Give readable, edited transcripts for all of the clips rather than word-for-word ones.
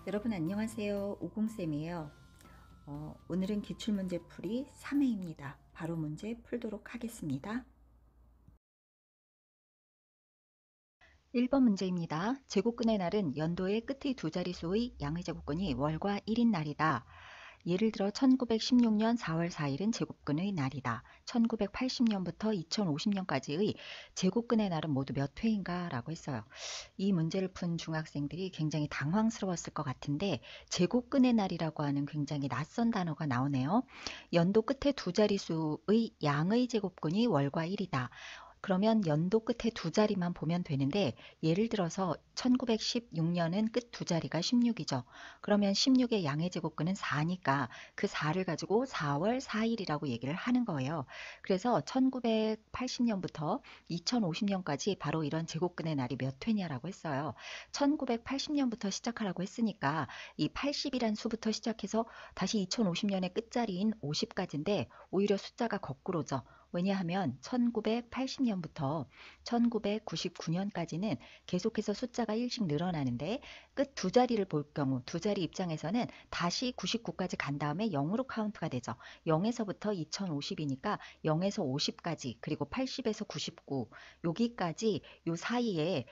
여러분 안녕하세요. 오공쌤이에요. 오늘은 기출문제 풀이 3회입니다. 바로 문제 풀도록 하겠습니다. 1번 문제입니다. 제곱근의 날은 연도의 끝의 두 자릿수의 양의 제곱근이 월과 1인 날이다. 예를 들어 1916년 4월 4일은 제곱근의 날이다. 1980년부터 2050년까지의 제곱근의 날은 모두 몇 회인가? 라고 했어요. 이 문제를 푼 중학생들이 굉장히 당황스러웠을 것 같은데 제곱근의 날이라고 하는 굉장히 낯선 단어가 나오네요. 연도 끝에 두 자릿수의 양의 제곱근이 월과 1이다. 그러면 연도 끝에 두 자리만 보면 되는데 예를 들어서 1916년은 끝 두 자리가 16이죠. 그러면 16의 양의 제곱근은 4니까 그 4를 가지고 4월 4일이라고 얘기를 하는 거예요. 그래서 1980년부터 2050년까지 바로 이런 제곱근의 날이 몇 회냐라고 했어요. 1980년부터 시작하라고 했으니까 이 80이란 수부터 시작해서 다시 2050년의 끝자리인 50까지인데 오히려 숫자가 거꾸로죠. 왜냐하면 1980년부터 1999년까지는 계속해서 숫자가 1씩 늘어나는데 끝 두 자리를 볼 경우 두 자리 입장에서는 다시 99까지 간 다음에 0으로 카운트가 되죠. 0에서부터 2050이니까 0에서 50까지 그리고 80에서 99 여기까지 요 사이에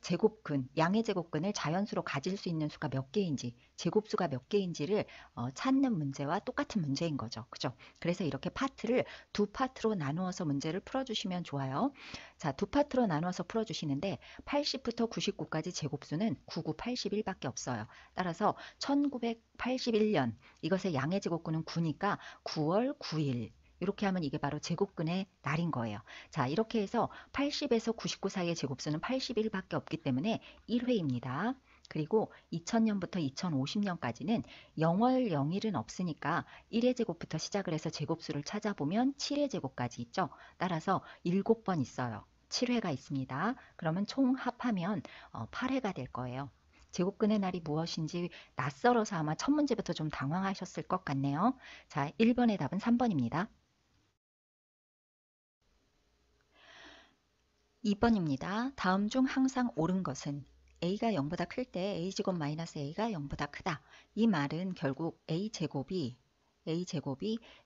제곱근, 양의 제곱근을 자연수로 가질 수 있는 수가 몇 개인지, 제곱수가 몇 개인지를 찾는 문제와 똑같은 문제인 거죠. 그죠? 그래서 이렇게 파트를 두 파트로 나누어서 문제를 풀어주시면 좋아요. 자, 두 파트로 나누어서 풀어주시는데 80부터 99까지 제곱수는 99, 81밖에 없어요. 따라서 1981년 이것의 양의 제곱근은 9니까 9월 9일 이렇게 하면 이게 바로 제곱근의 날인 거예요. 자, 이렇게 해서 80에서 99 사이의 제곱수는 81밖에 없기 때문에 1회입니다. 그리고 2000년부터 2050년까지는 0월 0일은 없으니까 1의 제곱부터 시작을 해서 제곱수를 찾아보면 7의 제곱까지 있죠. 따라서 7번 있어요. 7회가 있습니다. 그러면 총 합하면 8회가 될 거예요. 제곱근의 날이 무엇인지 낯설어서 아마 첫 문제부터 좀 당황하셨을 것 같네요. 자, 1번의 답은 3번입니다. 2번입니다. 다음 중 항상 옳은 것은 a가 0보다 클 때 a제곱 마이너스 a가 0보다 크다. 이 말은 결국 a제곱이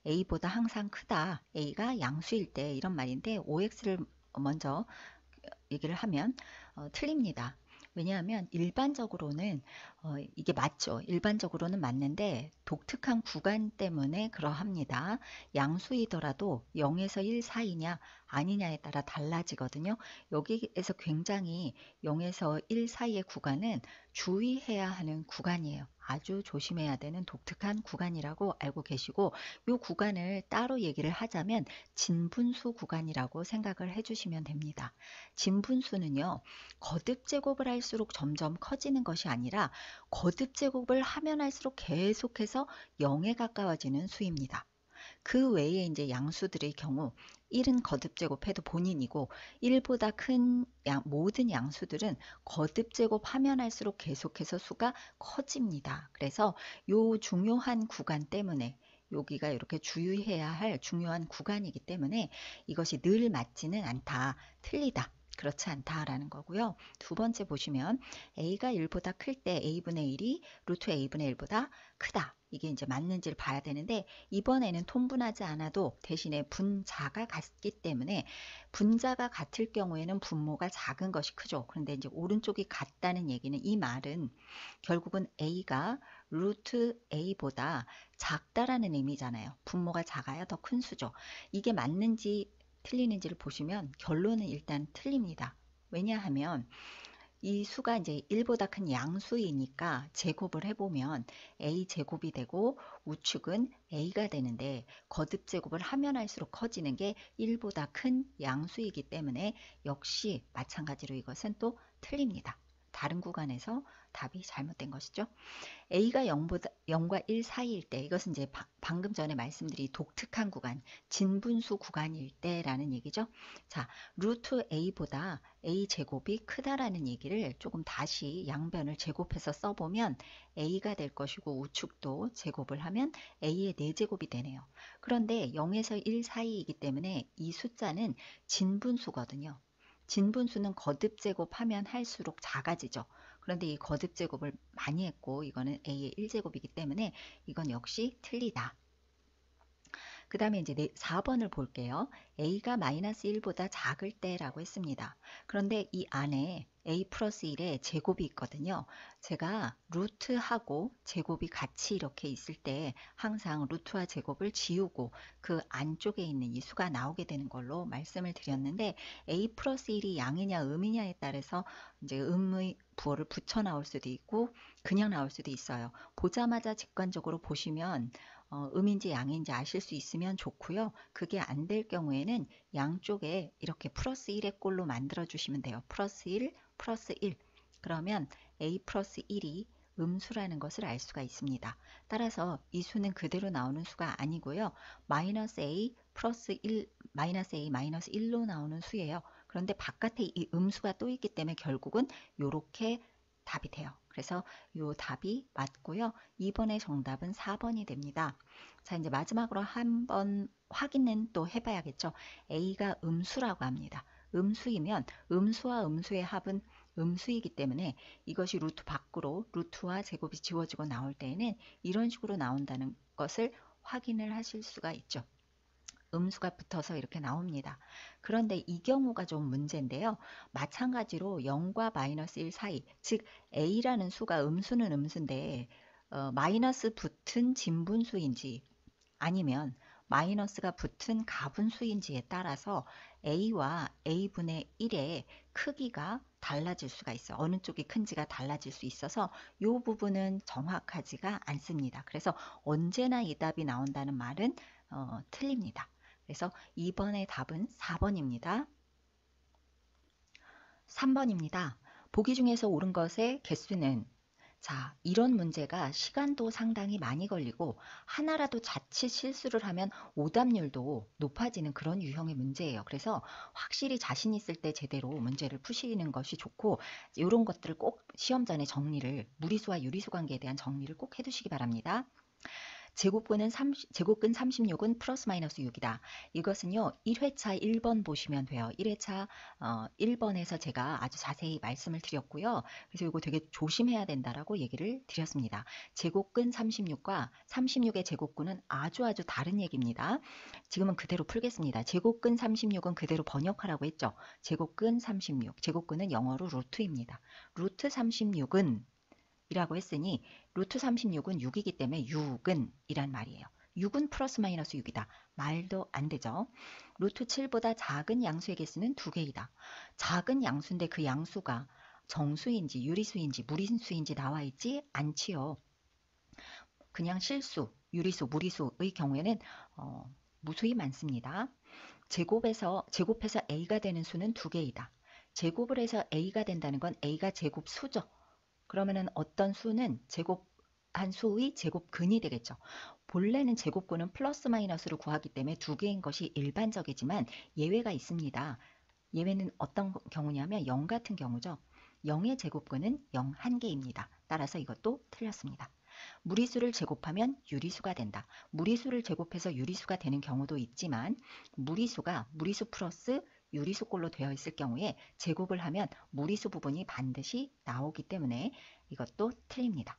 a보다 항상 크다. a가 양수일 때 이런 말인데 OX를 먼저 얘기를 하면 틀립니다. 왜냐하면 일반적으로는 이게 맞죠. 일반적으로는 맞는데 독특한 구간 때문에 그러합니다. 양수이더라도 0에서 1 사이냐 아니냐에 따라 달라지거든요. 여기에서 굉장히 0에서 1 사이의 구간은 주의해야 하는 구간이에요. 아주 조심해야 되는 독특한 구간이라고 알고 계시고 이 구간을 따로 얘기를 하자면 진분수 구간이라고 생각을 해주시면 됩니다. 진분수는요. 거듭 제곱을 할수록 점점 커지는 것이 아니라 거듭 제곱을 하면 할수록 계속해서 0에 가까워지는 수입니다. 그 외에 이제 양수들의 경우 1은 거듭 제곱해도 본인이고 1보다 큰 모든 양수들은 거듭 제곱하면 할수록 계속해서 수가 커집니다. 그래서 요 중요한 구간 때문에 여기가 이렇게 주의해야 할 중요한 구간이기 때문에 이것이 늘 맞지는 않다. 틀리다. 그렇지 않다라는 거고요. 두 번째 보시면 a가 1보다 클 때 a분의 1이 루트 a분의 1보다 크다. 이게 이제 맞는지를 봐야 되는데 이번에는 통분하지 않아도 대신에 분자가 같기 때문에 분자가 같을 경우에는 분모가 작은 것이 크죠. 그런데 이제 오른쪽이 같다는 얘기는 이 말은 결국은 a가 루트 a보다 작다라는 의미잖아요. 분모가 작아야 더 큰 수죠. 이게 맞는지 틀리는지를 보시면 결론은 일단 틀립니다. 왜냐하면 이 수가 이제 1보다 큰 양수이니까 제곱을 해보면 a 제곱이 되고 우측은 a가 되는데 거듭 제곱을 하면 할수록 커지는 게 1보다 큰 양수이기 때문에 역시 마찬가지로 이것은 또 틀립니다. 다른 구간에서 답이 잘못된 것이죠. a가 0과 1 사이일 때 이것은 이제 방금 전에 말씀드린 독특한 구간, 진분수 구간일 때라는 얘기죠. 자, 루트 a보다 a 제곱이 크다라는 얘기를 조금 다시 양변을 제곱해서 써보면 a가 될 것이고 우측도 제곱을 하면 a의 4제곱이 되네요. 그런데 0에서 1 사이이기 때문에 이 숫자는 진분수거든요. 진분수는 거듭 제곱하면 할수록 작아지죠. 그런데 이 거듭 제곱을 많이 했고 이거는 a의 1제곱이기 때문에 이건 역시 틀리다. 그 다음에 이제 4번을 볼게요. a가 마이너스 1보다 작을 때라고 했습니다. 그런데 이 안에 a 플러스 1의 제곱이 있거든요. 제가 루트하고 제곱이 같이 이렇게 있을 때 항상 루트와 제곱을 지우고 그 안쪽에 있는 이 수가 나오게 되는 걸로 말씀을 드렸는데 a 플러스 1이 양이냐 음이냐에 따라서 이제 음의 부호를 붙여 나올 수도 있고 그냥 나올 수도 있어요. 보자마자 직관적으로 보시면 음인지 양인지 아실 수 있으면 좋고요. 그게 안 될 경우에는 양쪽에 이렇게 플러스 1의 꼴로 만들어 주시면 돼요. 플러스 1, 플러스 1. 그러면 a 플러스 1이 음수라는 것을 알 수가 있습니다. 따라서 이 수는 그대로 나오는 수가 아니고요. 마이너스 a 플러스 1, 마이너스 a 마이너스 1로 나오는 수예요. 그런데 바깥에 이 음수가 또 있기 때문에 결국은 이렇게 답이 돼요. 그래서 이 답이 맞고요. 2번의 정답은 4번이 됩니다. 자, 이제 마지막으로 한번 확인은 또 해봐야겠죠. A가 음수라고 합니다. 음수이면 음수와 음수의 합은 음수이기 때문에 이것이 루트 밖으로 루트와 제곱이 지워지고 나올 때에는 이런 식으로 나온다는 것을 확인을 하실 수가 있죠. 음수가 붙어서 이렇게 나옵니다. 그런데 이 경우가 좀 문제인데요. 마찬가지로 0과 마이너스 1 사이, 즉 a라는 수가 음수는 음수인데 마이너스 붙은 진분수인지 아니면 마이너스가 붙은 가분수인지에 따라서 a와 a분의 1의 크기가 달라질 수가 있어요. 어느 쪽이 큰지가 달라질 수 있어서 이 부분은 정확하지가 않습니다. 그래서 언제나 이 답이 나온다는 말은 틀립니다. 그래서 2번의 답은 4번입니다. 3번입니다. 보기 중에서 옳은 것의 개수는 자, 이런 문제가 시간도 상당히 많이 걸리고 하나라도 자칫 실수를 하면 오답률도 높아지는 그런 유형의 문제예요. 그래서 확실히 자신 있을 때 제대로 문제를 푸시는 것이 좋고 이런 것들을 꼭 시험 전에 정리를 무리수와 유리수 관계에 대한 정리를 꼭 해두시기 바랍니다. 제곱근 36은 플러스 마이너스 6이다. 이것은요. 1회차 1번 보시면 돼요. 1회차 1번에서 제가 아주 자세히 말씀을 드렸고요. 그래서 이거 되게 조심해야 된다라고 얘기를 드렸습니다. 제곱근 36과 36의 제곱근은 아주 다른 얘기입니다. 지금은 그대로 풀겠습니다. 제곱근 36은 그대로 번역하라고 했죠. 제곱근 36, 제곱근은 영어로 루트입니다. 루트 36은 이라고 했으니 루트 36은 6이기 때문에 6은 이란 말이에요. 6은 플러스 마이너스 6이다. 말도 안 되죠. 루트 7보다 작은 양수의 개수는 2개이다. 작은 양수인데 그 양수가 정수인지 유리수인지 무리수인지 나와 있지 않지요. 그냥 실수, 유리수, 무리수의 경우에는 무수히 많습니다. 제곱해서 a가 되는 수는 2개이다. 제곱을 해서 a가 된다는 건 a가 제곱수죠. 그러면은 어떤 수는 제곱한 수의 제곱근이 되겠죠. 본래는 제곱근은 플러스 마이너스로 구하기 때문에 2개인 것이 일반적이지만 예외가 있습니다. 예외는 어떤 경우냐면 0 같은 경우죠. 0의 제곱근은 0 1개입니다. 따라서 이것도 틀렸습니다. 무리수를 제곱하면 유리수가 된다. 무리수를 제곱해서 유리수가 되는 경우도 있지만 무리수가 무리수 플러스 유리수꼴로 되어 있을 경우에 제곱을 하면 무리수 부분이 반드시 나오기 때문에 이것도 틀립니다.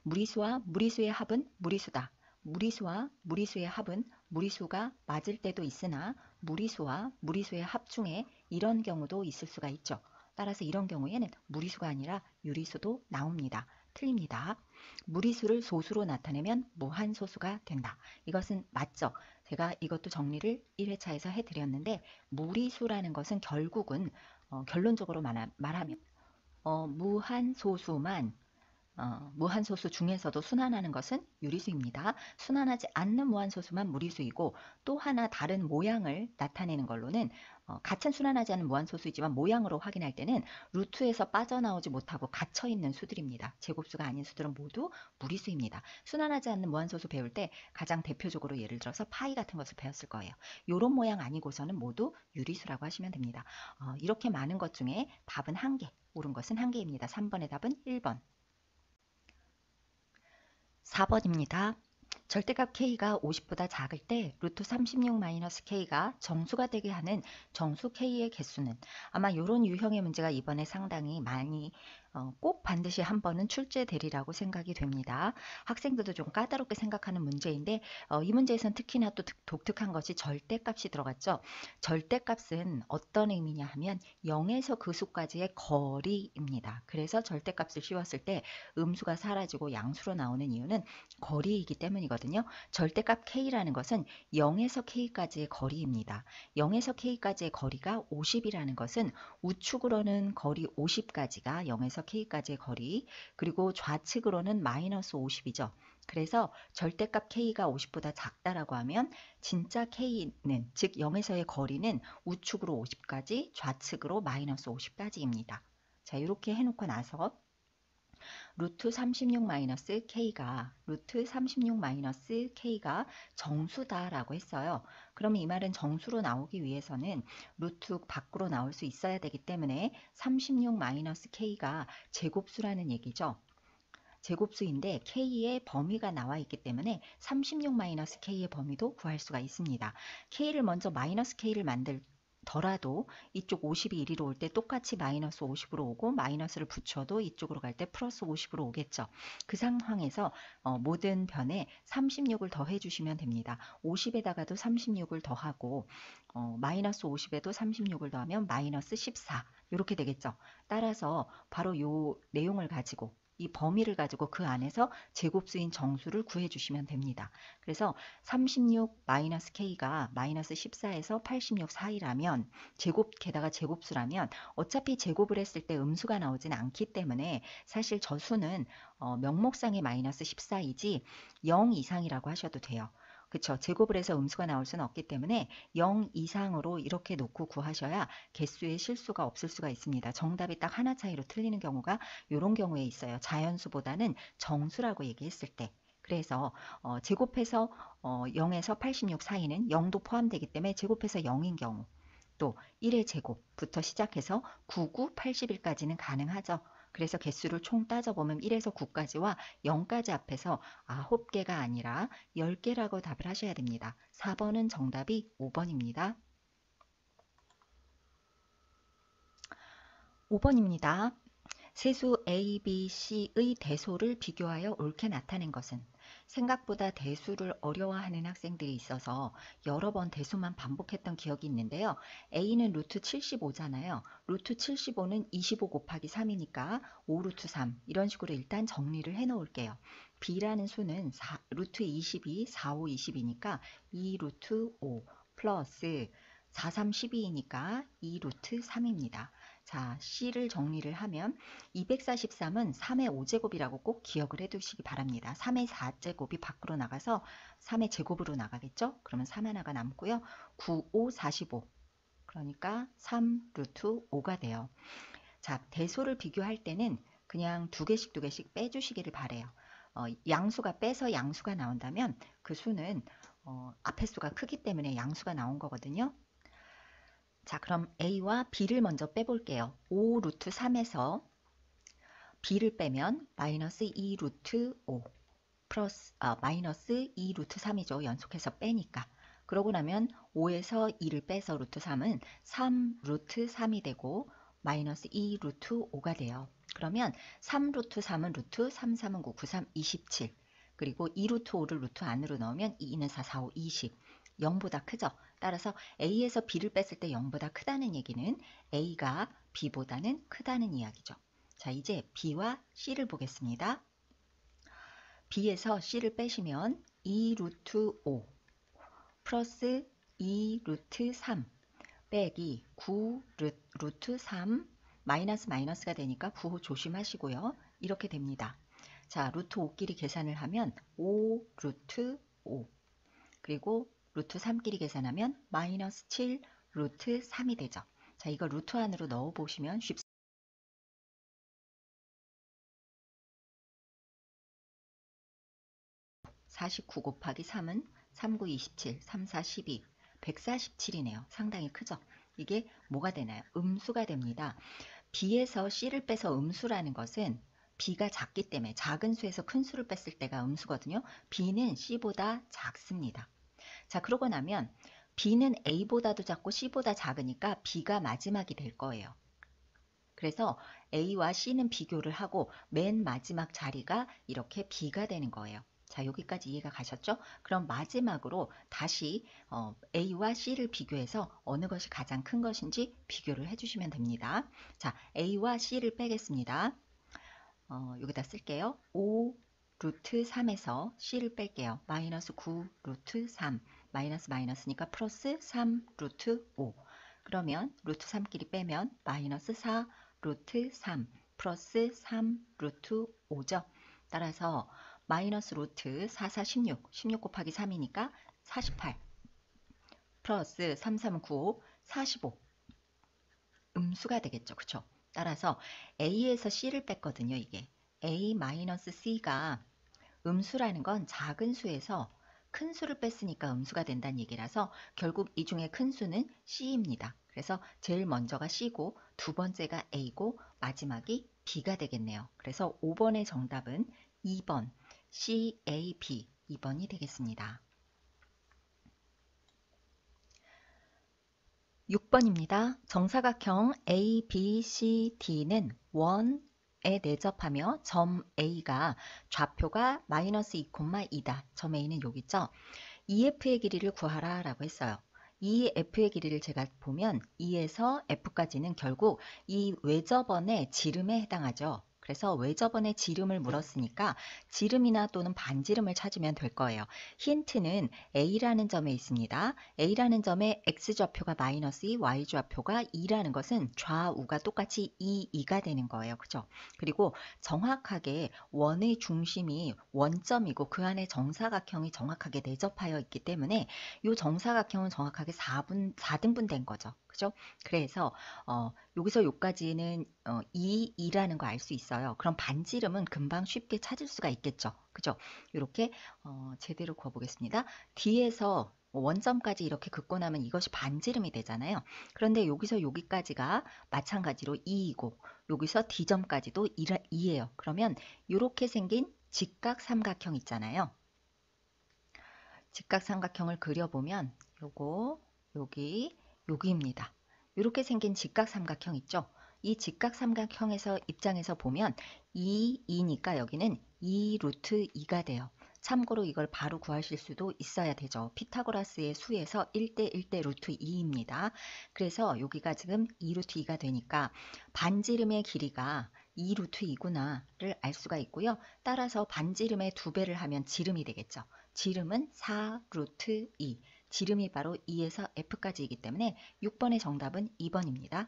무리수와 무리수의 합은 무리수다. 무리수와 무리수의 합은 무리수가 맞을 때도 있으나 무리수와 무리수의 합 중에 이런 경우도 있을 수가 있죠. 따라서 이런 경우에는 무리수가 아니라 유리수도 나옵니다. 틀립니다. 무리수를 소수로 나타내면 무한소수가 된다. 이것은 맞죠. 제가 이것도 정리를 1회차에서 해드렸는데 무리수라는 것은 결국은 결론적으로 말하면 무한소수만 무한소수 중에서도 순환하는 것은 유리수입니다. 순환하지 않는 무한소수만 무리수이고 또 하나 다른 모양을 나타내는 걸로는 같은 순환하지 않는 무한소수이지만 모양으로 확인할 때는 루트에서 빠져나오지 못하고 갇혀있는 수들입니다. 제곱수가 아닌 수들은 모두 무리수입니다. 순환하지 않는 무한소수 배울 때 가장 대표적으로 예를 들어서 파이 같은 것을 배웠을 거예요. 이런 모양 아니고서는 모두 유리수라고 하시면 됩니다. 이렇게 많은 것 중에 답은 1개, 옳은 것은 1개입니다. 3번의 답은 1번. 4번입니다. 절대값 k가 50보다 작을 때 루트 36-k가 정수가 되게 하는 정수 k의 개수는, 아마 이런 유형의 문제가 이번에 상당히 많이 꼭 반드시 한 번은 출제되리라고 생각이 됩니다. 학생들도 좀 까다롭게 생각하는 문제인데 이 문제에선 특히나 또 독특한 것이 절대값이 들어갔죠. 절대값은 어떤 의미냐 하면 0에서 그 수까지의 거리입니다. 그래서 절대값을 씌웠을 때 음수가 사라지고 양수로 나오는 이유는 거리이기 때문이거든요. 절대값 k라는 것은 0에서 k까지의 거리입니다. 0에서 k까지의 거리가 50이라는 것은 우측으로는 거리 50까지가 0에서 k까지의 거리, 그리고 좌측으로는 마이너스 50이죠. 그래서 절대값 k가 50보다 작다라고 하면 진짜 k는, 즉 0에서의 거리는 우측으로 50까지, 좌측으로 마이너스 50까지입니다. 자, 이렇게 해놓고 나서 루트 36-k가 정수다라고 했어요. 그러면 이 말은 정수로 나오기 위해서는 루트 밖으로 나올 수 있어야 되기 때문에 36-k가 제곱수라는 얘기죠. 제곱수인데 k의 범위가 나와 있기 때문에 36-k의 범위도 구할 수가 있습니다. k를 먼저 마이너스 k를 만들더라도 이쪽 50이 이리로 올 때 똑같이 마이너스 50으로 오고, 마이너스를 붙여도 이쪽으로 갈 때 플러스 50으로 오겠죠. 그 상황에서 모든 변에 36을 더해 주시면 됩니다. 50에다가도 36을 더하고 마이너스 50에도 36을 더하면 마이너스 14 이렇게 되겠죠. 따라서 바로 이 내용을 가지고, 이 범위를 가지고 그 안에서 제곱수인 정수를 구해주시면 됩니다. 그래서 36-k가 마이너스 14에서 86 사이라면, 게다가 제곱수라면 어차피 제곱을 했을 때 음수가 나오진 않기 때문에 사실 저 수는 명목상의 마이너스 14이지 0 이상이라고 하셔도 돼요. 그쵸? 제곱을 해서 음수가 나올 수는 없기 때문에 0 이상으로 이렇게 놓고 구하셔야 개수에 실수가 없을 수가 있습니다. 정답이 딱 하나 차이로 틀리는 경우가 이런 경우에 있어요. 자연수보다는 정수라고 얘기했을 때. 그래서 제곱해서 0에서 86 사이는 0도 포함되기 때문에 제곱해서 0인 경우, 또 1의 제곱부터 시작해서 9, 9, 81까지는 가능하죠. 그래서 개수를 총 따져보면 1에서 9까지와 0까지 합해서 9개가 아니라 10개라고 답을 하셔야 됩니다. 4번은 정답이 5번입니다. 5번입니다. 세수 A, B, C의 대소를 비교하여 옳게 나타낸 것은, 생각보다 대수를 어려워하는 학생들이 있어서 여러 번 대수만 반복했던 기억이 있는데요. A는 루트 75잖아요. 루트 75는 25 곱하기 3이니까 5 루트 3, 이런 식으로 일단 정리를 해 놓을게요. B라는 수는 루트 22, 4, 5, 20이니까 2 루트 5 플러스 4, 3, 12이니까 2 루트 3입니다. 자, C를 정리를 하면 243은 3의 5제곱이라고 꼭 기억을 해두시기 바랍니다. 3의 4제곱이 밖으로 나가서 3의 제곱으로 나가겠죠? 그러면 3 하나가 남고요. 9, 5, 45. 그러니까 3 루트 5가 돼요. 자, 대소를 비교할 때는 그냥 두 개씩 빼주시기를 바래요. 양수가 빼서 양수가 나온다면 그 수는 앞에 수가 크기 때문에 양수가 나온 거거든요. 자, 그럼 A와 B를 먼저 빼볼게요. 5 루트 3에서 B를 빼면 마이너스 2 루트 5 플러스 마이너스 2 루트 3이죠. 연속해서 빼니까. 그러고 나면 5에서 2를 빼서 루트 3은 3 루트 3이 되고 마이너스 2 루트 5가 돼요. 그러면 3 루트 3은 루트 3, 3은 9, 9, 3, 27. 그리고 2 루트 5를 루트 안으로 넣으면 2는 4, 4, 5, 20. 0보다 크죠. 따라서 A에서 B를 뺐을 때 0보다 크다는 얘기는 A가 B보다는 크다는 이야기죠. 자, 이제 B와 C를 보겠습니다. B에서 C를 빼시면 2 루트 5 플러스 2 루트 3 빼기 9 루트 3 마이너스가 되니까 9 조심하시고요. 이렇게 됩니다. 자, 루트 5끼리 계산을 하면 5 루트 5 그리고 루트 3끼리 계산하면 마이너스 7 루트 3이 되죠. 자, 이거 루트 안으로 넣어보시면 쉽습니다. 49 곱하기 3은 3, 9, 27, 3, 4, 12, 147이네요. 상당히 크죠? 이게 뭐가 되나요? 음수가 됩니다. B에서 C를 빼서 음수라는 것은 b가 작기 때문에 작은 수에서 큰 수를 뺐을 때가 음수거든요. b는 c보다 작습니다. 자, 그러고 나면 b는 a보다도 작고 c보다 작으니까 b가 마지막이 될 거예요. 그래서 a와 c는 비교를 하고 맨 마지막 자리가 이렇게 b가 되는 거예요. 자, 여기까지 이해가 가셨죠? 그럼 마지막으로 다시 a와 c를 비교해서 어느 것이 가장 큰 것인지 비교를 해주시면 됩니다. 자, a와 c를 빼겠습니다. 여기다 쓸게요. 5 루트 3에서 c를 뺄게요. 마이너스 9 루트 3 마이너스 마이너스니까 플러스 3 루트 5 그러면 루트 3끼리 빼면 마이너스 4 루트 3 플러스 3 루트 5죠. 따라서 마이너스 루트 4, 4, 16 16 곱하기 3이니까 48 플러스 3, 3, 9, 45 음수가 되겠죠. 그쵸? 따라서 A에서 C를 뺐거든요. 이게 A-C가 음수라는 건 작은 수에서 큰 수를 뺐으니까 음수가 된다는 얘기라서 결국 이 중에 큰 수는 C입니다. 그래서 제일 먼저가 C고 두 번째가 A고 마지막이 B가 되겠네요. 그래서 5번의 정답은 2번 C, A, B 2번이 되겠습니다. 6번입니다. 정사각형 ABCD는 원에 내접하며 점 A가 좌표가 마이너스 2,2다. 점 A는 여기 있죠. EF의 길이를 구하라 라고 했어요. 이 F의 길이를 제가 보면 E에서 F까지는 결국 이 외접원의 지름에 해당하죠. 그래서 외접원의 지름을 물었으니까 지름이나 또는 반지름을 찾으면 될 거예요. 힌트는 A라는 점에 있습니다. A라는 점에 X좌표가 마이너스 2, Y좌표가 2라는 것은 좌우가 똑같이 2, 2가 되는 거예요. 그죠? 그리고 정확하게 원의 중심이 원점이고 그 안에 정사각형이 정확하게 내접하여 있기 때문에 이 정사각형은 정확하게 4등분 된 거죠. 그죠? 그래서 여기서 여기까지는 2, 2라는 거 알 수 있어요. 그럼 반지름은 금방 쉽게 찾을 수가 있겠죠. 그죠? 이렇게 제대로 그어보겠습니다. 뒤에서 원점까지 이렇게 긋고 나면 이것이 반지름이 되잖아요. 그런데 여기서 여기까지가 마찬가지로 2이고 여기서 D점까지도 2예요. 그러면 이렇게 생긴 직각삼각형 있잖아요. 직각삼각형을 그려보면 요거 여기입니다. 이렇게 생긴 직각삼각형 있죠. 이 직각삼각형에서 입장에서 보면 2, 2니까 여기는 2 루트 2가 돼요. 참고로 이걸 바로 구하실 수도 있어야 되죠. 피타고라스의 수에서 1대 1대 루트 2입니다. 그래서 여기가 지금 2 루트 2가 되니까 반지름의 길이가 2 루트 2구나를 알 수가 있고요. 따라서 반지름의 2배를 하면 지름이 되겠죠. 지름은 4 루트 2. 지름이 바로 2에서 F까지이기 때문에 6번의 정답은 2번입니다.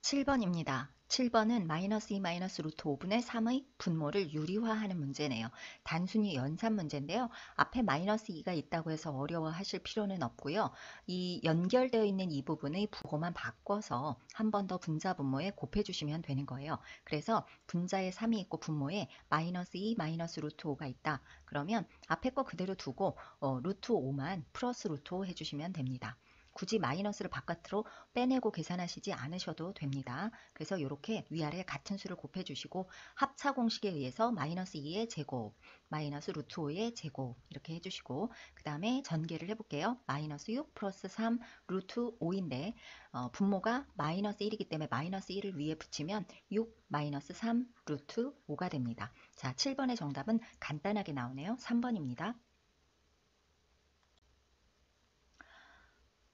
7번입니다. 7번은 마이너스 2 마이너스 루트 5분의 3의 분모를 유리화하는 문제네요. 단순히 연산 문제인데요. 앞에 마이너스 2가 있다고 해서 어려워하실 필요는 없고요. 이 연결되어 있는 이 부분의 부호만 바꿔서 한 번 더 분자 분모에 곱해주시면 되는 거예요. 그래서 분자에 3이 있고 분모에 마이너스 2 마이너스 루트 5가 있다. 그러면 앞에 거 그대로 두고 루트 5만 플러스 루트 5 해주시면 됩니다. 굳이 마이너스를 바깥으로 빼내고 계산하시지 않으셔도 됩니다. 그래서 이렇게 위아래 같은 수를 곱해주시고 합차 공식에 의해서 마이너스 2의 제곱, 마이너스 루트 5의 제곱 이렇게 해주시고 그 다음에 전개를 해볼게요. 마이너스 6 플러스 3 루트 5인데 분모가 마이너스 1이기 때문에 마이너스 1을 위에 붙이면 6 마이너스 3 루트 5가 됩니다. 자, 7번의 정답은 간단하게 나오네요. 3번입니다.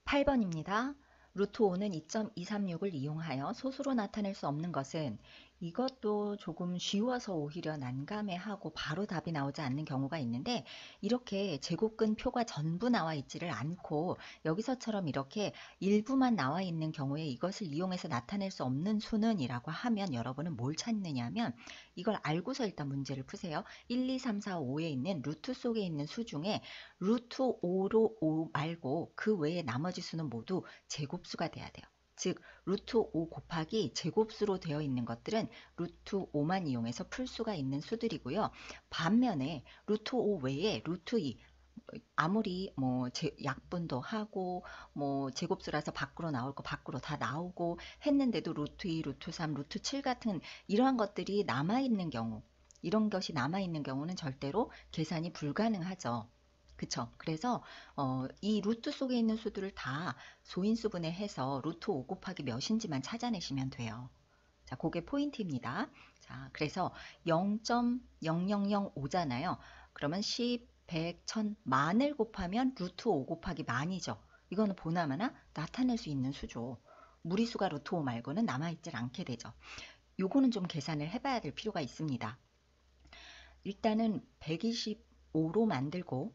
8번입니다. 루트 5는 2.236을 이용하여 소수로 나타낼 수 없는 것은 이것도 조금 쉬워서 오히려 난감해하고 바로 답이 나오지 않는 경우가 있는데 이렇게 제곱근 표가 전부 나와 있지를 않고 여기서처럼 이렇게 일부만 나와 있는 경우에 이것을 이용해서 나타낼 수 없는 수는 이라고 하면 여러분은 뭘 찾느냐 하면 이걸 알고서 일단 문제를 푸세요. 1, 2, 3, 4, 5에 있는 루트 속에 있는 수 중에 루트 5로 5 말고 그 외에 나머지 수는 모두 제곱수가 돼야 돼요. 즉 루트 5 곱하기 제곱수로 되어 있는 것들은 루트 5만 이용해서 풀 수가 있는 수들이고요. 반면에 루트 5 외에 루트 2, 아무리 뭐 약분도 하고 뭐 제곱수라서 밖으로 나올 거 밖으로 다 나오고 했는데도 루트 2, 루트 3, 루트 7 같은 이러한 것들이 남아있는 경우, 이런 것이 남아있는 경우는 절대로 계산이 불가능하죠. 그쵸? 그래서 이 루트 속에 있는 수들을 다 소인수분해 해서 루트 5 곱하기 몇인지만 찾아내시면 돼요. 자, 그게 포인트입니다. 자, 그래서 0.0005잖아요. 그러면 10, 100, 1000, 만을 곱하면 루트 5 곱하기 만이죠. 이거는 보나마나 나타낼 수 있는 수죠. 무리수가 루트 5 말고는 남아있질 않게 되죠. 요거는 좀 계산을 해봐야 될 필요가 있습니다. 일단은 125로 만들고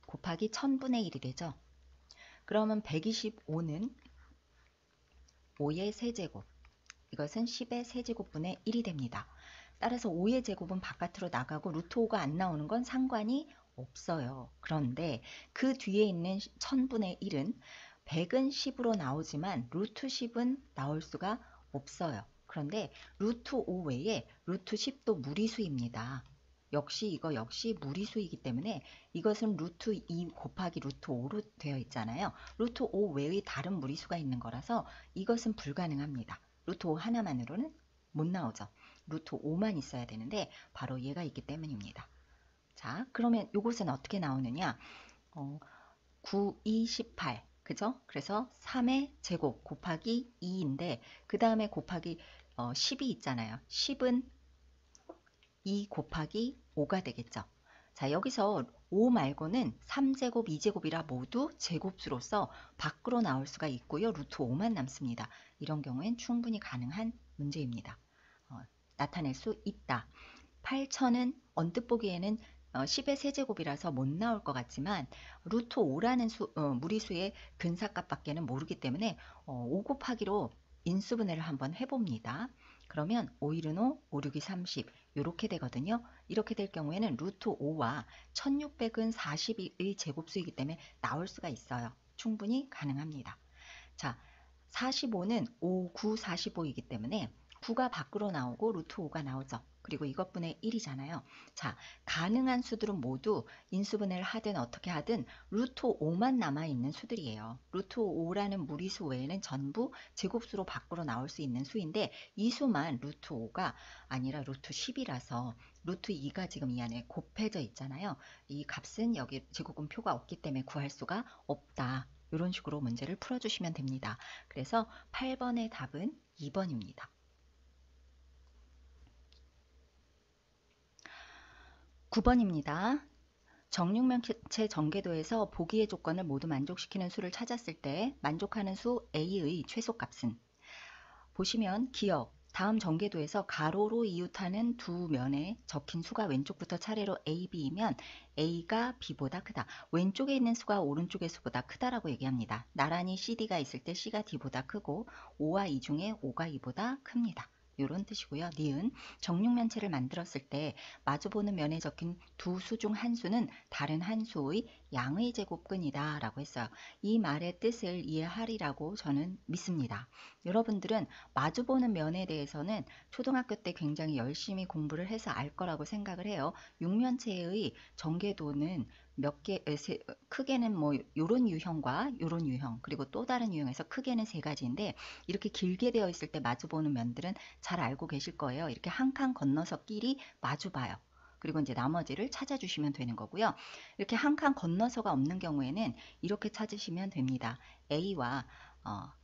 곱하기 1000분의 1이 되죠. 그러면 125는 5의 세제곱, 이것은 10의 세제곱분의 1이 됩니다. 따라서 5의 제곱은 바깥으로 나가고 루트 5가 안 나오는 건 상관이 없어요. 그런데 그 뒤에 있는 1000분의 1은 100은 10으로 나오지만 루트 10은 나올 수가 없어요. 그런데 루트 5 외에 루트 10도 무리수입니다. 역시 이거 역시 무리수이기 때문에 이것은 루트 2 곱하기 루트 5로 되어 있잖아요. 루트 5 외의 다른 무리수가 있는 거라서 이것은 불가능합니다. 루트 5 하나만으로는 못 나오죠. 루트 5만 있어야 되는데 바로 얘가 있기 때문입니다. 자, 그러면 이것은 어떻게 나오느냐? 9, 2, 18. 그죠? 그래서 3의 제곱 곱하기 2인데 그 다음에 곱하기 10이 있잖아요. 10은 2 곱하기 5가 되겠죠. 자, 여기서 5 말고는 3제곱, 2제곱이라 모두 제곱수로서 밖으로 나올 수가 있고요. 루트 5만 남습니다. 이런 경우엔 충분히 가능한 문제입니다. 나타낼 수 있다. 8천은 언뜻 보기에는 10의 세제곱이라서 못 나올 것 같지만 루트 5라는 무리수의 근사값밖에는 모르기 때문에 5 곱하기로 인수분해를 한번 해봅니다. 그러면 5, 1은 5, 5, 6이 30 이렇게 되거든요. 이렇게 될 경우에는 루트 5와 1600은 42의 제곱수이기 때문에 나올 수가 있어요. 충분히 가능합니다. 자, 45는 5, 9, 45이기 때문에 9가 밖으로 나오고 루트 5가 나오죠. 그리고 이것분의 1이잖아요. 자, 가능한 수들은 모두 인수분해를 하든 어떻게 하든 루트 5만 남아있는 수들이에요. 루트 5라는 무리수 외에는 전부 제곱수로 밖으로 나올 수 있는 수인데 이 수만 루트 5가 아니라 루트 10이라서 루트 2가 지금 이 안에 곱해져 있잖아요. 이 값은 여기 제곱근표가 없기 때문에 구할 수가 없다. 이런 식으로 문제를 풀어주시면 됩니다. 그래서 8번의 답은 2번입니다. 9번입니다. 정육면체 전개도에서 보기의 조건을 모두 만족시키는 수를 찾았을 때 만족하는 수 A의 최소값은 보시면 기억 다음 전개도에서 가로로 이웃하는 두 면에 적힌 수가 왼쪽부터 차례로 A, B이면 A가 B보다 크다. 왼쪽에 있는 수가 오른쪽의 수보다 크다라고 얘기합니다. 나란히 CD가 있을 때 C가 D보다 크고 5와 2 중에 5가 2보다 큽니다. 이런 뜻이고요. 니은 정육면체를 만들었을 때 마주보는 면에 적힌 두 수 중 한 수는 다른 한 수의 양의 제곱근이다 라고 했어요. 이 말의 뜻을 이해하리라고 저는 믿습니다. 여러분들은 마주보는 면에 대해서는 초등학교 때 굉장히 열심히 공부를 해서 알 거라고 생각을 해요. 육면체의 전개도는 몇 개, 크게는 뭐 요런 유형과 요런 유형 그리고 또 다른 유형에서 크게는 세 가지인데 이렇게 길게 되어 있을 때 마주보는 면들은 잘 알고 계실 거예요. 이렇게 한 칸 건너서 끼리 마주봐요. 그리고 이제 나머지를 찾아주시면 되는 거고요. 이렇게 한 칸 건너서가 없는 경우에는 이렇게 찾으시면 됩니다. A와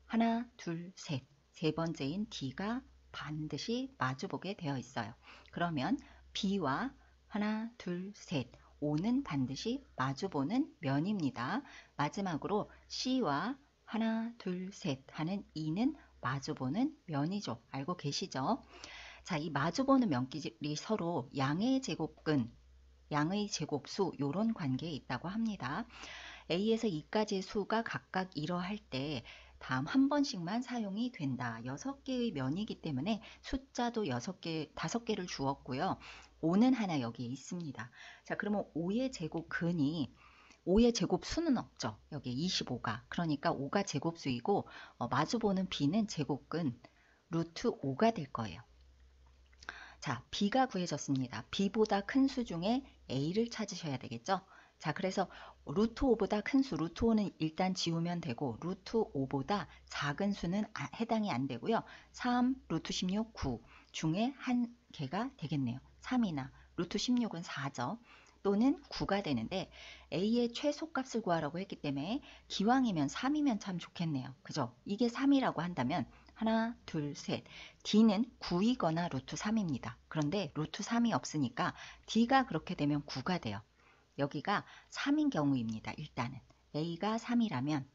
하나, 둘, 셋. 세 번째인 D가 반드시 마주보게 되어 있어요. 그러면 B와 하나, 둘, 셋. 5는 반드시 마주보는 면입니다. 마지막으로 C와 하나, 둘, 셋 하는 2는 마주보는 면이죠. 알고 계시죠? 자, 이 마주보는 면끼리 서로 양의 제곱근, 양의 제곱수 이런 관계에 있다고 합니다. A에서 2까지의 수가 각각 이러할 때 다음 한 번씩만 사용이 된다. 6개의 면이기 때문에 숫자도 6개, 5개를 주었고요. 5는 하나 여기에 있습니다. 자, 그러면 5의 제곱근이 5의 제곱수는 없죠. 여기 25가. 그러니까 5가 제곱수이고 마주보는 B는 제곱근 루트 5가 될 거예요. 자, B가 구해졌습니다. B보다 큰 수 중에 A를 찾으셔야 되겠죠. 자, 그래서 루트 5보다 큰 수, 루트 5는 일단 지우면 되고 루트 5보다 작은 수는 해당이 안 되고요. 3, 루트 16, 9 중에 한 개가 되겠네요. 3이나 루트 16은 4죠. 또는 9가 되는데 A의 최소값을 구하라고 했기 때문에 기왕이면 3이면 참 좋겠네요. 그죠? 이게 3이라고 한다면 하나, 둘, 셋. D는 9이거나 루트 3입니다. 그런데 루트 3이 없으니까 D가 그렇게 되면 9가 돼요. 여기가 3인 경우입니다. 일단은 A가 3이라면